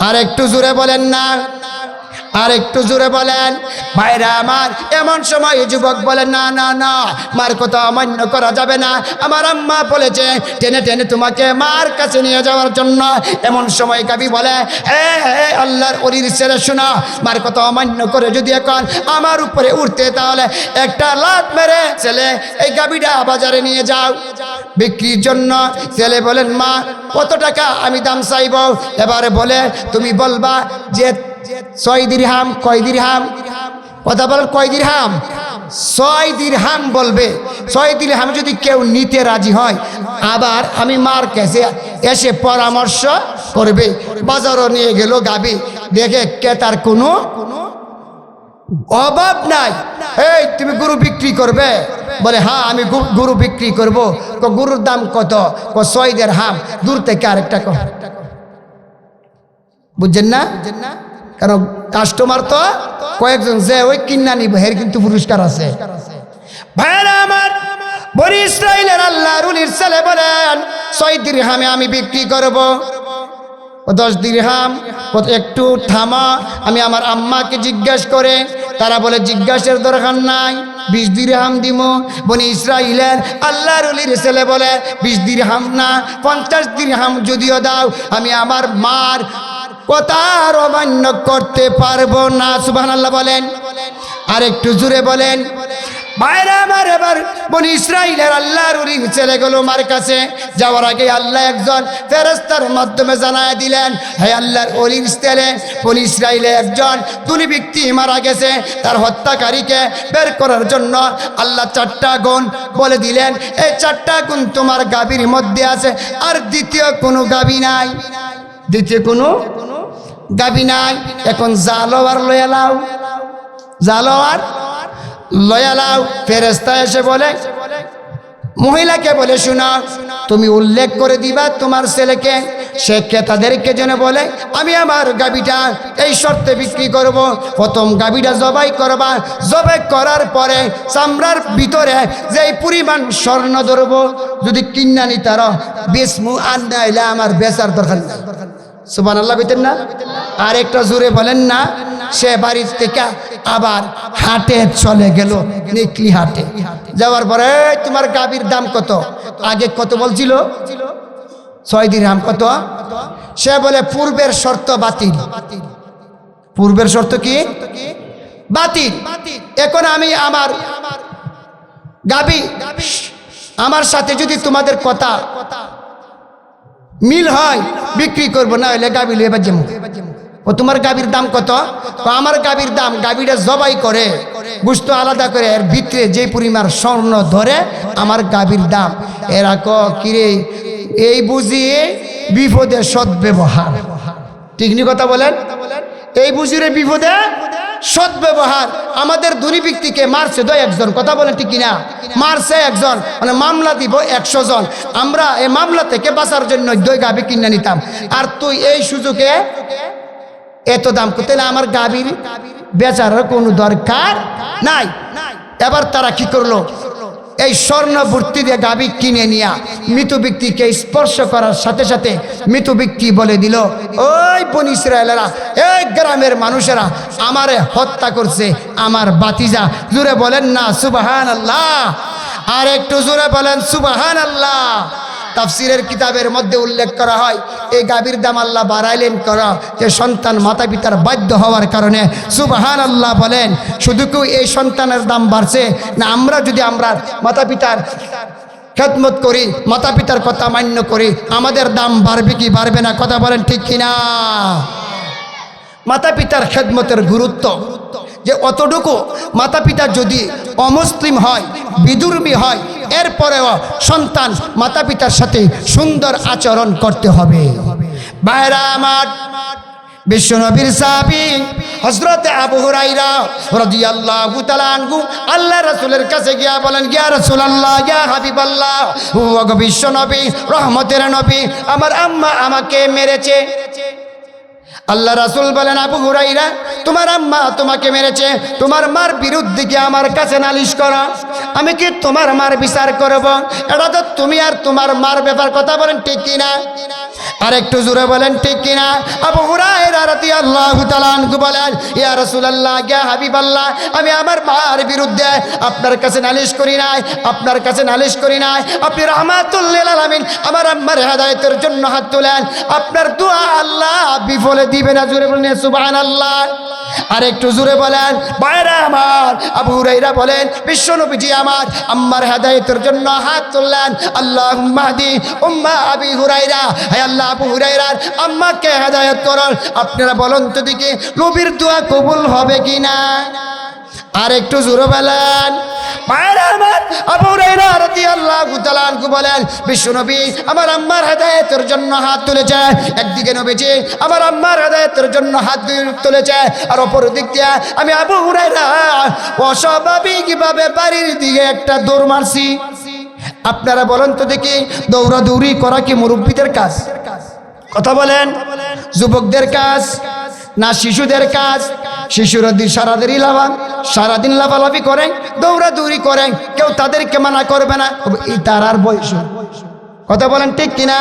আর একটু জোরে বলেন না, আর একটু জোরে বলেন। ভাইরা আমার, এমন সময় যুবক বলে, না না না, মার কথা অমান্য করা যাবে না, আমার আম্মা বলেছে টেনে টেনে তোমাকে মার কাছে নিয়ে যাওয়ার জন্য। এমন সময় গাভী বলে, হে আল্লাহর ওলির ছেলে শোনা, মার কথা অমান্য করে যদি এখন আমার উপরে উঠতে, তাহলে একটা লাত মেরে ছেলে এই গাভীটা বাজারে নিয়ে যাও বিক্রির জন্য। ছেলে বলেন, মা কত টাকা আমি দাম চাইব? এবারে বলে, তুমি বলবা যে 6 দিরহাম। কয় দিরহাম? কথা বলেন, কয় দিরহাম? 6 দিরহাম বলবে। 6 দিরহাম যদি কেউ নিতে রাজি হয়, আবার আমি মার কাছে এসে পরামর্শ করবে। বাজারও নিয়ে গেল গাভী, দেখে ক্রেতার কোনো অভাব নাই। এই তুমি গরু বিক্রি করবে? বলে, হ্যাঁ আমি গরু বিক্রি করব। গরুর দাম কত? 6 দিরহাম। দূর থেকে আরেকটা কম, বুঝছেন না? কারণ কাস্টমার তো কয়েকজন, যে ওই কিনা নিব এর কিন্তু পুরস্কার আছে। ভাইরা আমার, বনি ইসরাইলের আল্লাহর ওলির ছেলে বলেন, 6 দিরহামে আমি বিক্রি করব। 10 দিরহাম। একটু থামা, আমি আমার আম্মাকে জিজ্ঞাসা করে। তারা বলে, জিজ্ঞাসার দরকার নাই, 20 দিরহাম দিব। বনি ইসরাইলের আল্লাহর ওলির ছেলে বলে, 20 দিরহাম না, 50 দিরহাম যদিও দাও, আমি আমার মার কথার অমান্য করতে পারবো না। সুবহানাল্লাহ বলেন। আর একটু জোরে বলেন। ভাইরা আমার, এবার বনি ইসরাইলের আল্লাহর ওলির ছেলে গেল মার কাছে। যাওয়ার আগে আল্লাহ একজন ফেরেশতার মাধ্যমে জানায় দিলেন, হে আল্লাহর ওলির ছেলে, বনি ইসরাইলে একজন দুনি ব্যক্তি মারা গেছে, তার হত্যাকারীকে বের করার জন্য আল্লাহ 4টা গুণ বলে দিলেন। এই 4টা গুণ তোমার গাভীর মধ্যে আছে, আর দ্বিতীয় কোনো গাভী নাই, দ্বিতীয় কোনো গাভী নাই। এখন জালোয়ার লয়া লাও, জালোয়ার লয়া লাও। ফেরেশতা এসে বলে, মহিলাকে বলে, শোনা তুমি উল্লেখ করে দিবা তোমার ছেলেকে। সে ক্রেতাদেরকে যেন বলে, আমি আমার গাভীটা এই শর্তে বিক্রি করব। প্রথম গাভীটা জবাই করবা, জবাই করার পরে চামড়ার ভিতরে যেই পরিমাণ স্বর্ণ ধরবো, যদি কিনা নি তার বেসমু, আর নাইলে আমার বেচার দরকার নেই। সুবহানাল্লাহ কইতেন না? আর একটা জোরে বলেন না? সে বাড়ি থেকে আবার হাটে চলে গেল, নিকলি হাটে যাওয়ার পরে তোমার গাভীর দাম কত? আগে কত বলছিল? 6 দিরহাম। কত? সে বলে পূর্বের শর্ত বাতিল। পূর্বের শর্ত কি? বাতিল। এখন আমি আমার গাভী, আমার সাথে যদি তোমাদের কথা মিল হয় বিক্রি করবো, না হলে গাভী লইয়ে বাজে। ও তোমার গাভীর দাম কত? আমার গাভীর দাম, গাভীটা জবাই করে গোশত আলাদা করে এর ভিতরে যে পরিমাণ স্বর্ণ ধরে আমার গাভীর দাম। এরা কিরে এই বুঝিয়ে বিপদে সদ্ব্যবহার। ঠিক নি কথা বলেন? এই বুঝিয়ে বিপদে সদ্ব্যবহার। আমাদের ধনী ব্যক্তিকে মারছে 2-1 জন, কথা বলেন ঠিক কিনা? মারছে 1 জন, মানে মামলা দিব 100 জন। আমরা এই মামলা থেকে বাঁচার জন্য 2 গাভী কিনে নিতাম, আর তুই এই সুযোগে এত দাম করতে? আমার গাভীর বেচার কোনো দরকার নাই। এবার তারা কি করলো? এই স্বর্ণ ভর্তি দিয়ে গাভী কিনে নিয়া মৃত ব্যক্তিকে স্পর্শ করার সাথে সাথে মৃত ব্যক্তি বলে দিল, ওই বনী ইসরায়েলেরা, এই গ্রামের মানুষেরা আমারে হত্যা করছে, আমার বাতিজা। জোরে বলেন না সুবহানাল্লাহ? আর একটু জোরে বলেন সুবহানাল্লাহ। তাফসিরের কিতাবের মধ্যে উল্লেখ করা হয় এই গাভীর দাম আল্লাহ বাড়াইলেন করা যে সন্তান মাতা পিতার বাধ্য হওয়ার কারণে। সুবহানাল্লাহ বলেন। শুধু কেউ এই সন্তানের দাম বাড়ছে না, আমরা যদি আমরা মাতা পিতার খেদমত করি, মাতা পিতার কথা মান্য করি, আমাদের দাম বাড়বে কি বাড়বে না? কথা বলেন ঠিক কিনা? মাতা পিতার খেদমতের গুরুত্ব যে অতটুকু, মাতা পিতা যদি অমুসলিম হয়, বিধর্মী হয়, এরপরেও সন্তান মাতা পিতার সাথে সুন্দর আচরণ করতে হবে। ভাইরা আমার, বিশ্বনবীর সাহাবী হযরত আবু হুরায়রা রাদিয়াল্লাহু তাআলা আনহু আল্লাহ রাসূলের কাছে গিয়া বলেন, ইয়া রাসূলুল্লাহ, ইয়া হাবিবাল্লাহ, ও গো বিশ্বনবী, রহমতের নবী, আমার আম্মা আমাকে মেরেছে। আল্লাহ রাসূল বলেন, আবু হুরায়রা, তোমার আম্মা তোমাকে মেরেছে, তোমার মার বিরুদ্ধে কি আমার কাছে নালিশ করো? আমি কি তোমার মার বিচার করব? এটা তো তুমি আর তোমার মার ব্যাপার। কথা বলেন ঠিক কিনা? আর একটু জোরে বলেন ঠিক কিনা? আবু হুরায়রা রাদিয়াল্লাহু তাআলা আনহু বলেন, ইয়া রাসূলুল্লাহ, ইয়া হাবিবাল্লাহ, আমি আমার মার বিরুদ্ধে আপনার কাছে নালিশ করি নাই, আপনার কাছে নালিশ করি নাই। আপনি রাহমাতুল লিল আলামিন, আমার আম্মার হেদায়েতের জন্য হাত তোলেন, আপনার দোয়া আল্লাহ বিফলে দিবে না। জোরে বলেন সুবহানাল্লাহ। আর একটু জোরে বলেন। ভাইরা আমার, আবু হুরায়রা বলেন, বিশ্বনবীজি আমার আম্মার হেদায়েতের জন্য হাত তুললেন। আল্লাহুম্মা হাদি উম্মা আবি হুরায়রা, হে আল্লাহ, আবু হুরায়রার আম্মাকে হেদায়েত করুন। আপনারা বলুন তো দেখি, নবীর দোয়া কবুল হবে কিনা? আর একটু জোরে বলেন। ভাইরা আমার, আবু হুরায়রা রাদিয়াল্লাহু তাআলা আনহু বলেন, বিশ্বনবী আমার আম্মার হেদায়েতের জন্য হাত তুলেছে। একদিকে নবীজি আমার আম্মার হেদায়েতের জন্য হাত তুলেছে, আর অপর দিক দিয়ে আমি আবু হুরায়রা অস্বাভাবিকভাবে বাড়ির দিকে একটা দৌড় মারছি। আপনারা বলেন তো দেখি, দৌড়াদৌড়ি করা কি মুরব্বীদের কাজ? কথা বলেন। যুবকদের কাজ না শিশুদের কাজ? শিশুরা সারাদিন লাফালাফি করেন, দৌড়াদৌড়ি করেন, কেউ তাদেরকে মানা করবে না, এই তারার বয়স। কথা বলেন ঠিক কিনা?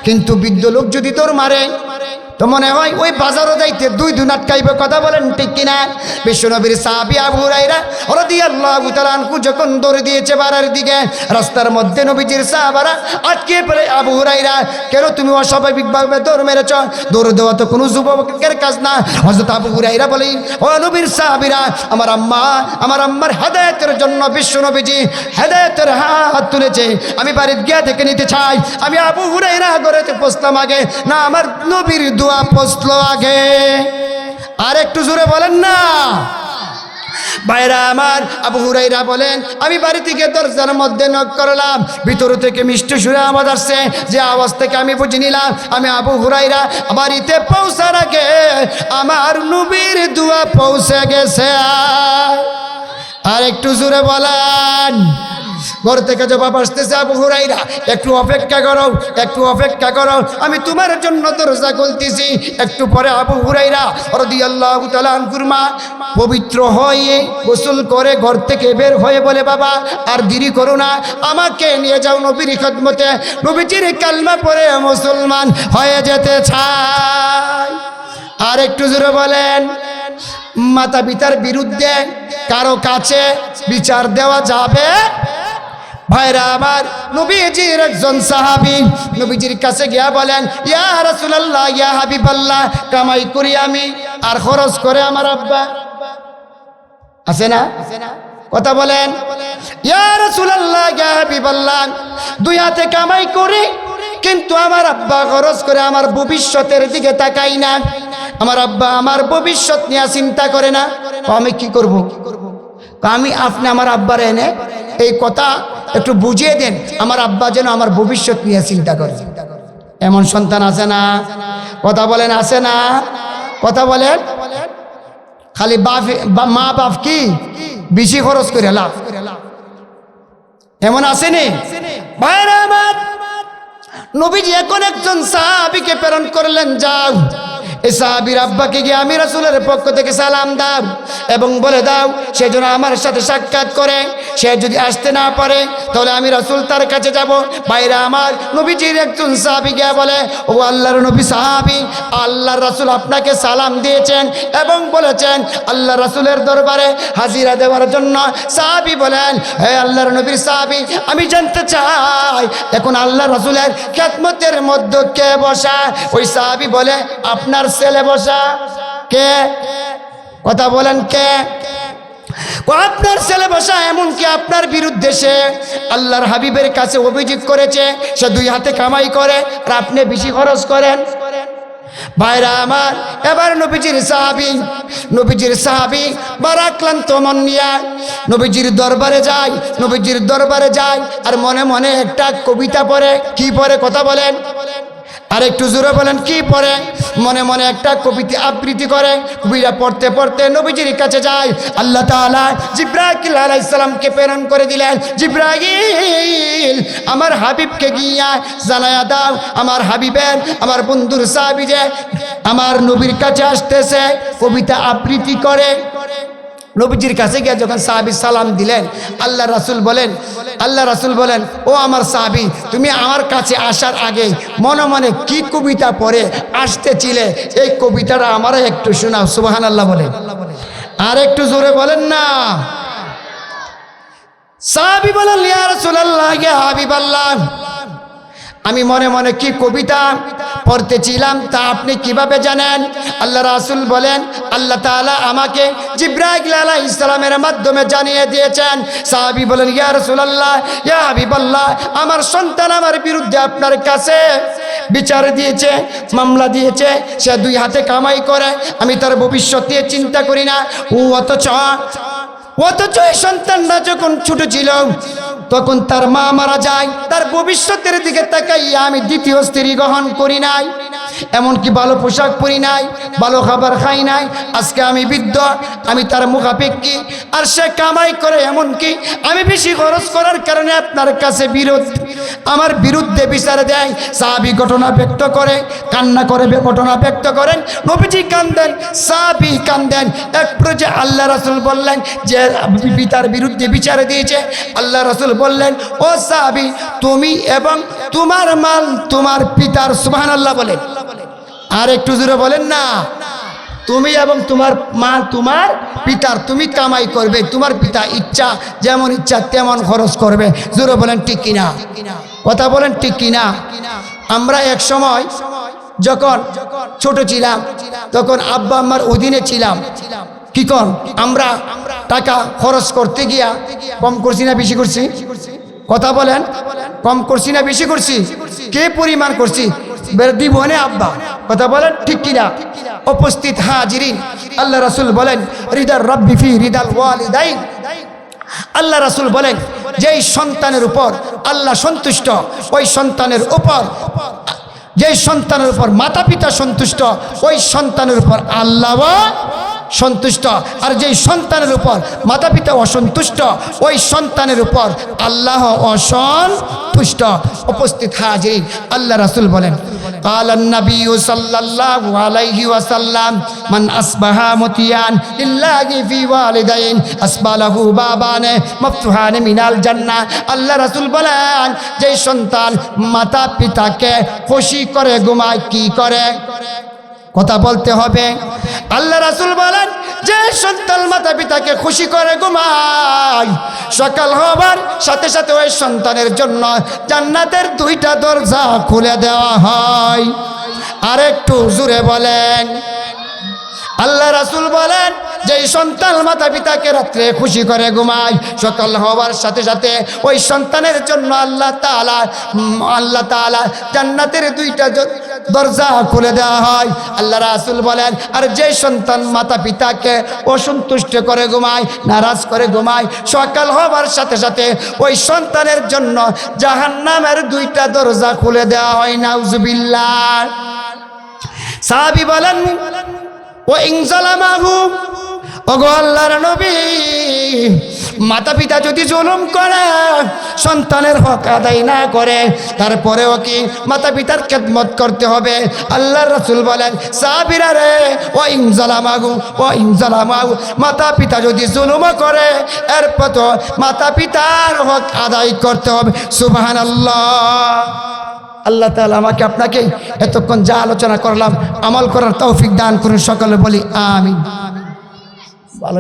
কিন্তু বৃদ্ধ লোক যদি দৌড় মারে তো মনে হয় ওই বাজারও যাইতে 2 দিন আটকাইবে। কথা বলেন ঠিক কিনা? বিশ্বনবীর সাহাবী আবু হুরায়রা রাদিয়াল্লাহু তাআলা আনহু যখন দৌড় দিয়েছে বাড়ির দিকে, রাস্তার মধ্যে নবীজির সাহাবারা আটকে পড়ে, আবু হুরায়রা, কেন তুমি অস্বাভাবিকভাবে দৌড় মেরেছ? দৌড় দেওয়া তো কোনো যুবকের কাজ না। হযরত আবু হুরায়রা বলে, ও নবীর সাহাবীরা, আমার আম্মার হেদায়েতের জন্য বিশ্বনবীজি হেদায়েতের হাত তুলেছে, আমি বাড়ির গিয়া থেকে নিতে চাই। আমি আবু হুরায়রা ঘরেতে পৌঁছলাম আগে না আমার নবীর দোয়া পৌঁছলো আগে? আর একটু জোরে বলেন না। ভাইরা আমার, আবু হুরায়রা বলেন, আমি বাড়ি থেকে দরজার মধ্যে নক করলাম, ভিতর থেকে মিষ্টি সুরে আওয়াজ আসছে, যে আওয়াজ থেকে আমি বুঝে নিলাম আমি আবু হুরায়রা বাড়িতে পৌঁছার আগে আমার নবীর দোয়া পৌঁছে গেছে। আর একটু জোরে বলেন। ঘর থেকে জবাব আসতেছে, আবু হুরাইরা একটু অপেক্ষা করো, একটু অপেক্ষা করো, আমি তোমার জন্য দরজা খুলতেছি। একটু পরে আবু হুরাইরা রাদিয়াল্লাহু তাআলা আনহুর মা পবিত্র হয়ে গোসল করে ঘর থেকে বের হয়ে বলে, বাবা আর দেরি করো না, আমাকে নিয়ে যাও নবীর খিদমতে, নবীজির কালমা পড়ে মুসলমান হয়ে যেতে চাই। আর একটু জোরে বলেন, মাতা পিতার বিরুদ্ধে কারো কাছে বিচার দেওয়া যাবে? ভাইরা আমার, নবীজির একজন সাহাবী নবীজির কাছে গিয়া বলেন, ইয়া রাসূলুল্লাহ, ইয়া হাবিবাল্লাহ, কামাই করি আমি আর খরচ করে আমার আব্বা। আছে না কথা বলেন? ইয়া রাসূলুল্লাহ, ইয়া হাবিবাল্লাহ, দুই হাতে কামাই করি কিন্তু আমার আব্বা খরচ করে, আমার ভবিষ্যতের দিকে তাকাই না, আমার আব্বা আমার ভবিষ্যৎ নিয়ে চিন্তা করে না। আমি কি করব? আমি আপনি আমার আব্বার এনে এই কথা একটু বুঝিয়ে দেন, আমার আব্বা যেন আমার ভবিষ্যৎ নিয়ে চিন্তা করে। এমন সন্তান আছে না? কথা বলেন, আছে না? কথা বলেন। খালি মা বাপ কি বেশি খরচ করে লাভ, এমন আসেনি? ভাইরা আমার, নবীজি এখন একজন সাহাবীকে প্রেরণ করলেন, যাও এই সাহাবীর আব্বাকে গিয়ে আমি রাসূলের পক্ষ থেকে সালাম দাও এবং বলে দাও সে যেন আমার সাথে সাক্ষাৎ করে। সে যদি আসতে না পারে তাহলে আমি রাসূল তার কাছে যাব। ভাইরা আমার, নবীজির একজন সাহাবী গিয়ে বলে, ও আল্লাহর নবী সাহাবী, আল্লাহর রাসূল আপনাকে সালাম দিয়েছেন এবং বলেছেন আল্লাহ রাসূলের দরবারে হাজিরা দেওয়ার জন্য। সাহাবী বলেন, হে আল্লাহর নবীর সাহাবী, আমি জানতে চাই এখন আল্লাহ রাসূলের খিদমতের মধ্যে কে বসা? ওই সাহাবী বলে, আপনার ছেলে বসা। কে? কথা বলেন, কে? আপনার ছেলে বসা, এমনকি আপনার বিরুদ্ধে সে আল্লাহর হাবিবের কাছে অভিযোগ করেছে সে দুই হাতে কামাই করে আর আপনি বেশি খরচ করেন। ভাইরা আমার, এবার নবীজির সাহাবী বারাক্লান্ত মন নিয়ে নবীজির দরবারে যায় আর মনে মনে একটা কবিতা পড়ে। কি পড়ে? কথা বলেন, আর একটু জোরে বলেন, কি পড়ে? মনে মনে একটা কবিতা আবৃত্তি করে। কবিতা পড়তে পড়তে নবীজির কাছে যায়। আল্লাহ তাআলা জিবরাইল আলাইহিস সালামকে প্রেরণ করে দিলেন, জিবরাইল আমার হাবিবকে গিয়া জানায়া দাও আমার হাবিবের, আমার বন্ধুর সাহাবী যে আমার নবীর কাছে আসতেছে, কবিতা আবৃত্তি করে। নবীজির কাছে গিয়ে যখন সাহাবী সালাম দিলেন, আল্লাহ রাসূল বলেন, ও আমার সাহাবী, তুমি আমার কাছে আসার আগে মনে মনে কি কবিতা পড়ে আসতেছিলে, এই কবিতাটা আমারও একটু শোনাও। সুবহানাল্লাহ বলেন, আর একটু জোরে বলেন না। সাহাবী বলেন, ইয়া রাসূলুল্লাহ, ইয়া হাবিবাল্লাহ, আমি মনে মনে কি কবিতা পড়তেছিলাম তা আপনি কিভাবে জানেন? আল্লাহ রাসূল বলেন, আল্লাহ তাআলা আমাকে জিবরাইল আলাইহিস সালামের মাধ্যমে জানিয়ে দিয়েছেন। সাহাবী বলেন, ইয়া রাসূলুল্লাহ, ইয়া হাবিবাল্লাহ, আমার সন্তান আমার বিরুদ্ধে আপনার কাছে বিচার দিয়েছে, মামলা দিয়েছে, সে দুই হাতে কামাই করে, আমি তার ভবিষ্যৎ নিয়ে চিন্তা করি না। অথচ এই সন্তানটা যখন ছোট ছিল তখন তার মা মারা যায়, তার ভবিষ্যতের দিকে তাকাইয়া আমি দ্বিতীয় স্ত্রী গ্রহণ করি নাই, এমনকি ভালো পোশাক পরি নাই, ভালো খাবার খাই নাই। আজকে আমি বৃদ্ধ, আমি তার মুখাপেক্ষী, আর সে কামাই করে, এমনকি আমি বেশি খরচ করার কারণে আপনার কাছে আমার বিরুদ্ধে বিচার দেয়। সাহাবী ঘটনা ব্যক্ত করে, কান্না করে ঘটনা ব্যক্ত করেন। নবীজি কান্দেন, সাহাবী কান্দেন। এক পর্যায়ে আল্লাহ রাসূল বললেন যে পিতার বিরুদ্ধে বিচার দিয়েছে। আল্লাহ রাসূল বললেন, ও সাহাবী, তুমি এবং তোমার মাল তোমার পিতার। সুবহানাল্লাহ বলেন, আর একটু জোরে বলেন না। তুমি এবং তোমার মা তোমার পিতার, তুমি কামাই করবে, তোমার পিতা ইচ্ছা যেমন ইচ্ছা তেমন খরচ করবে। জোরে বলেন ঠিক কিনা? কথা বলেন ঠিক কিনা? আমরা এক সময় যখন ছোট ছিলাম তখন আব্বা আম্মার অধীনে ছিলাম। কি কর, আমরা টাকা খরচ করতে গিয়া কম করছি না বেশি করছি? কথা বলেন, কম করছি না বেশি করছি? কে পরিমাণ করছি? দিব না আব্বা। কথা বলেন ঠিক কিনা? উপস্থিত হাজিরিন, আল্লাহ রাসূল বলেন, রিদার রাব্বি ফি রিদাল ওয়ালিদাইন। আল্লাহ রাসূল বলেন, যেই সন্তানের উপর আল্লাহ সন্তুষ্ট, ওই সন্তানের উপর, যেই সন্তানের উপর মাতা পিতা সন্তুষ্ট, ওই সন্তানের উপর আল্লাহ সন্তুষ্ট, আর যেই সন্তানের উপর মাতা পিতা অসন্তুষ্ট ওই সন্তানের উপর আল্লাহ অসন্তুষ্ট। উপস্থিত হাজির, আল্লাহ রাসূল বলেন قال النبي صلى الله عليه وسلم من أصبح مطيعا لله في والدين أصبح له بابان مفتوحان من الجنة। আল্লাহ রাসূল বলেন যে সন্তান মাতা পিতাকে খুশি করে ঘুমায়, কি করে? কথা বলতে হবে। আল্লাহ রাসূল বলেন যে সন্তান মাতা পিতাকে খুশি করে ঘুমায়, সকাল হবার সাথে সাথে ওই সন্তানের জন্য জান্নাতের দুইটা দরজা খুলে দেওয়া হয়। আর একটু জোরে বলেন। আল্লাহ রাসূল বলেন যে সন্তান মাতা পিতাকে রাত্রে খুশি করে ঘুমায়, সকাল হওয়ার সাথে সাথে ওই সন্তানের জন্য আল্লাহ তাআলা জান্নাতের দুইটা দরজা খুলে দেওয়া হয়। আল্লাহ রাসূল বলেন আর যে সন্তান মাতা পিতাকে অসন্তুষ্ট করে ঘুমায়, নারাজ করে ঘুমায়, সকাল হওয়ার সাথে সাথে ওই সন্তানের জন্য জাহান্নামের দুইটা দরজা খুলে দেওয়া হয়। নাউজুবিল্লাহ। সাহাবী বলেন ও ইনজালামাহু, ওগো আল্লাহর নবী, মাতা পিতা যদি জুলুম করে, সন্তানের হক আদায় না করে, তারপরেও কি মাতা পিতার খেদমত করতে হবে? আল্লাহর রাসূল বলেন সাহাবীরা রে, ও ইনজালামাহু, মাতা পিতা যদি জুলুম করে, এরপর তো মাতা পিতার হক আদায় করতে হবে। সুবহানাল্লাহ। আল্লাহ তাআলা আমাকে আপনাকে এতক্ষণ যা আলোচনা করলাম আমল করার তৌফিক দান করুন। সকলে বলি আমিন। ভালো।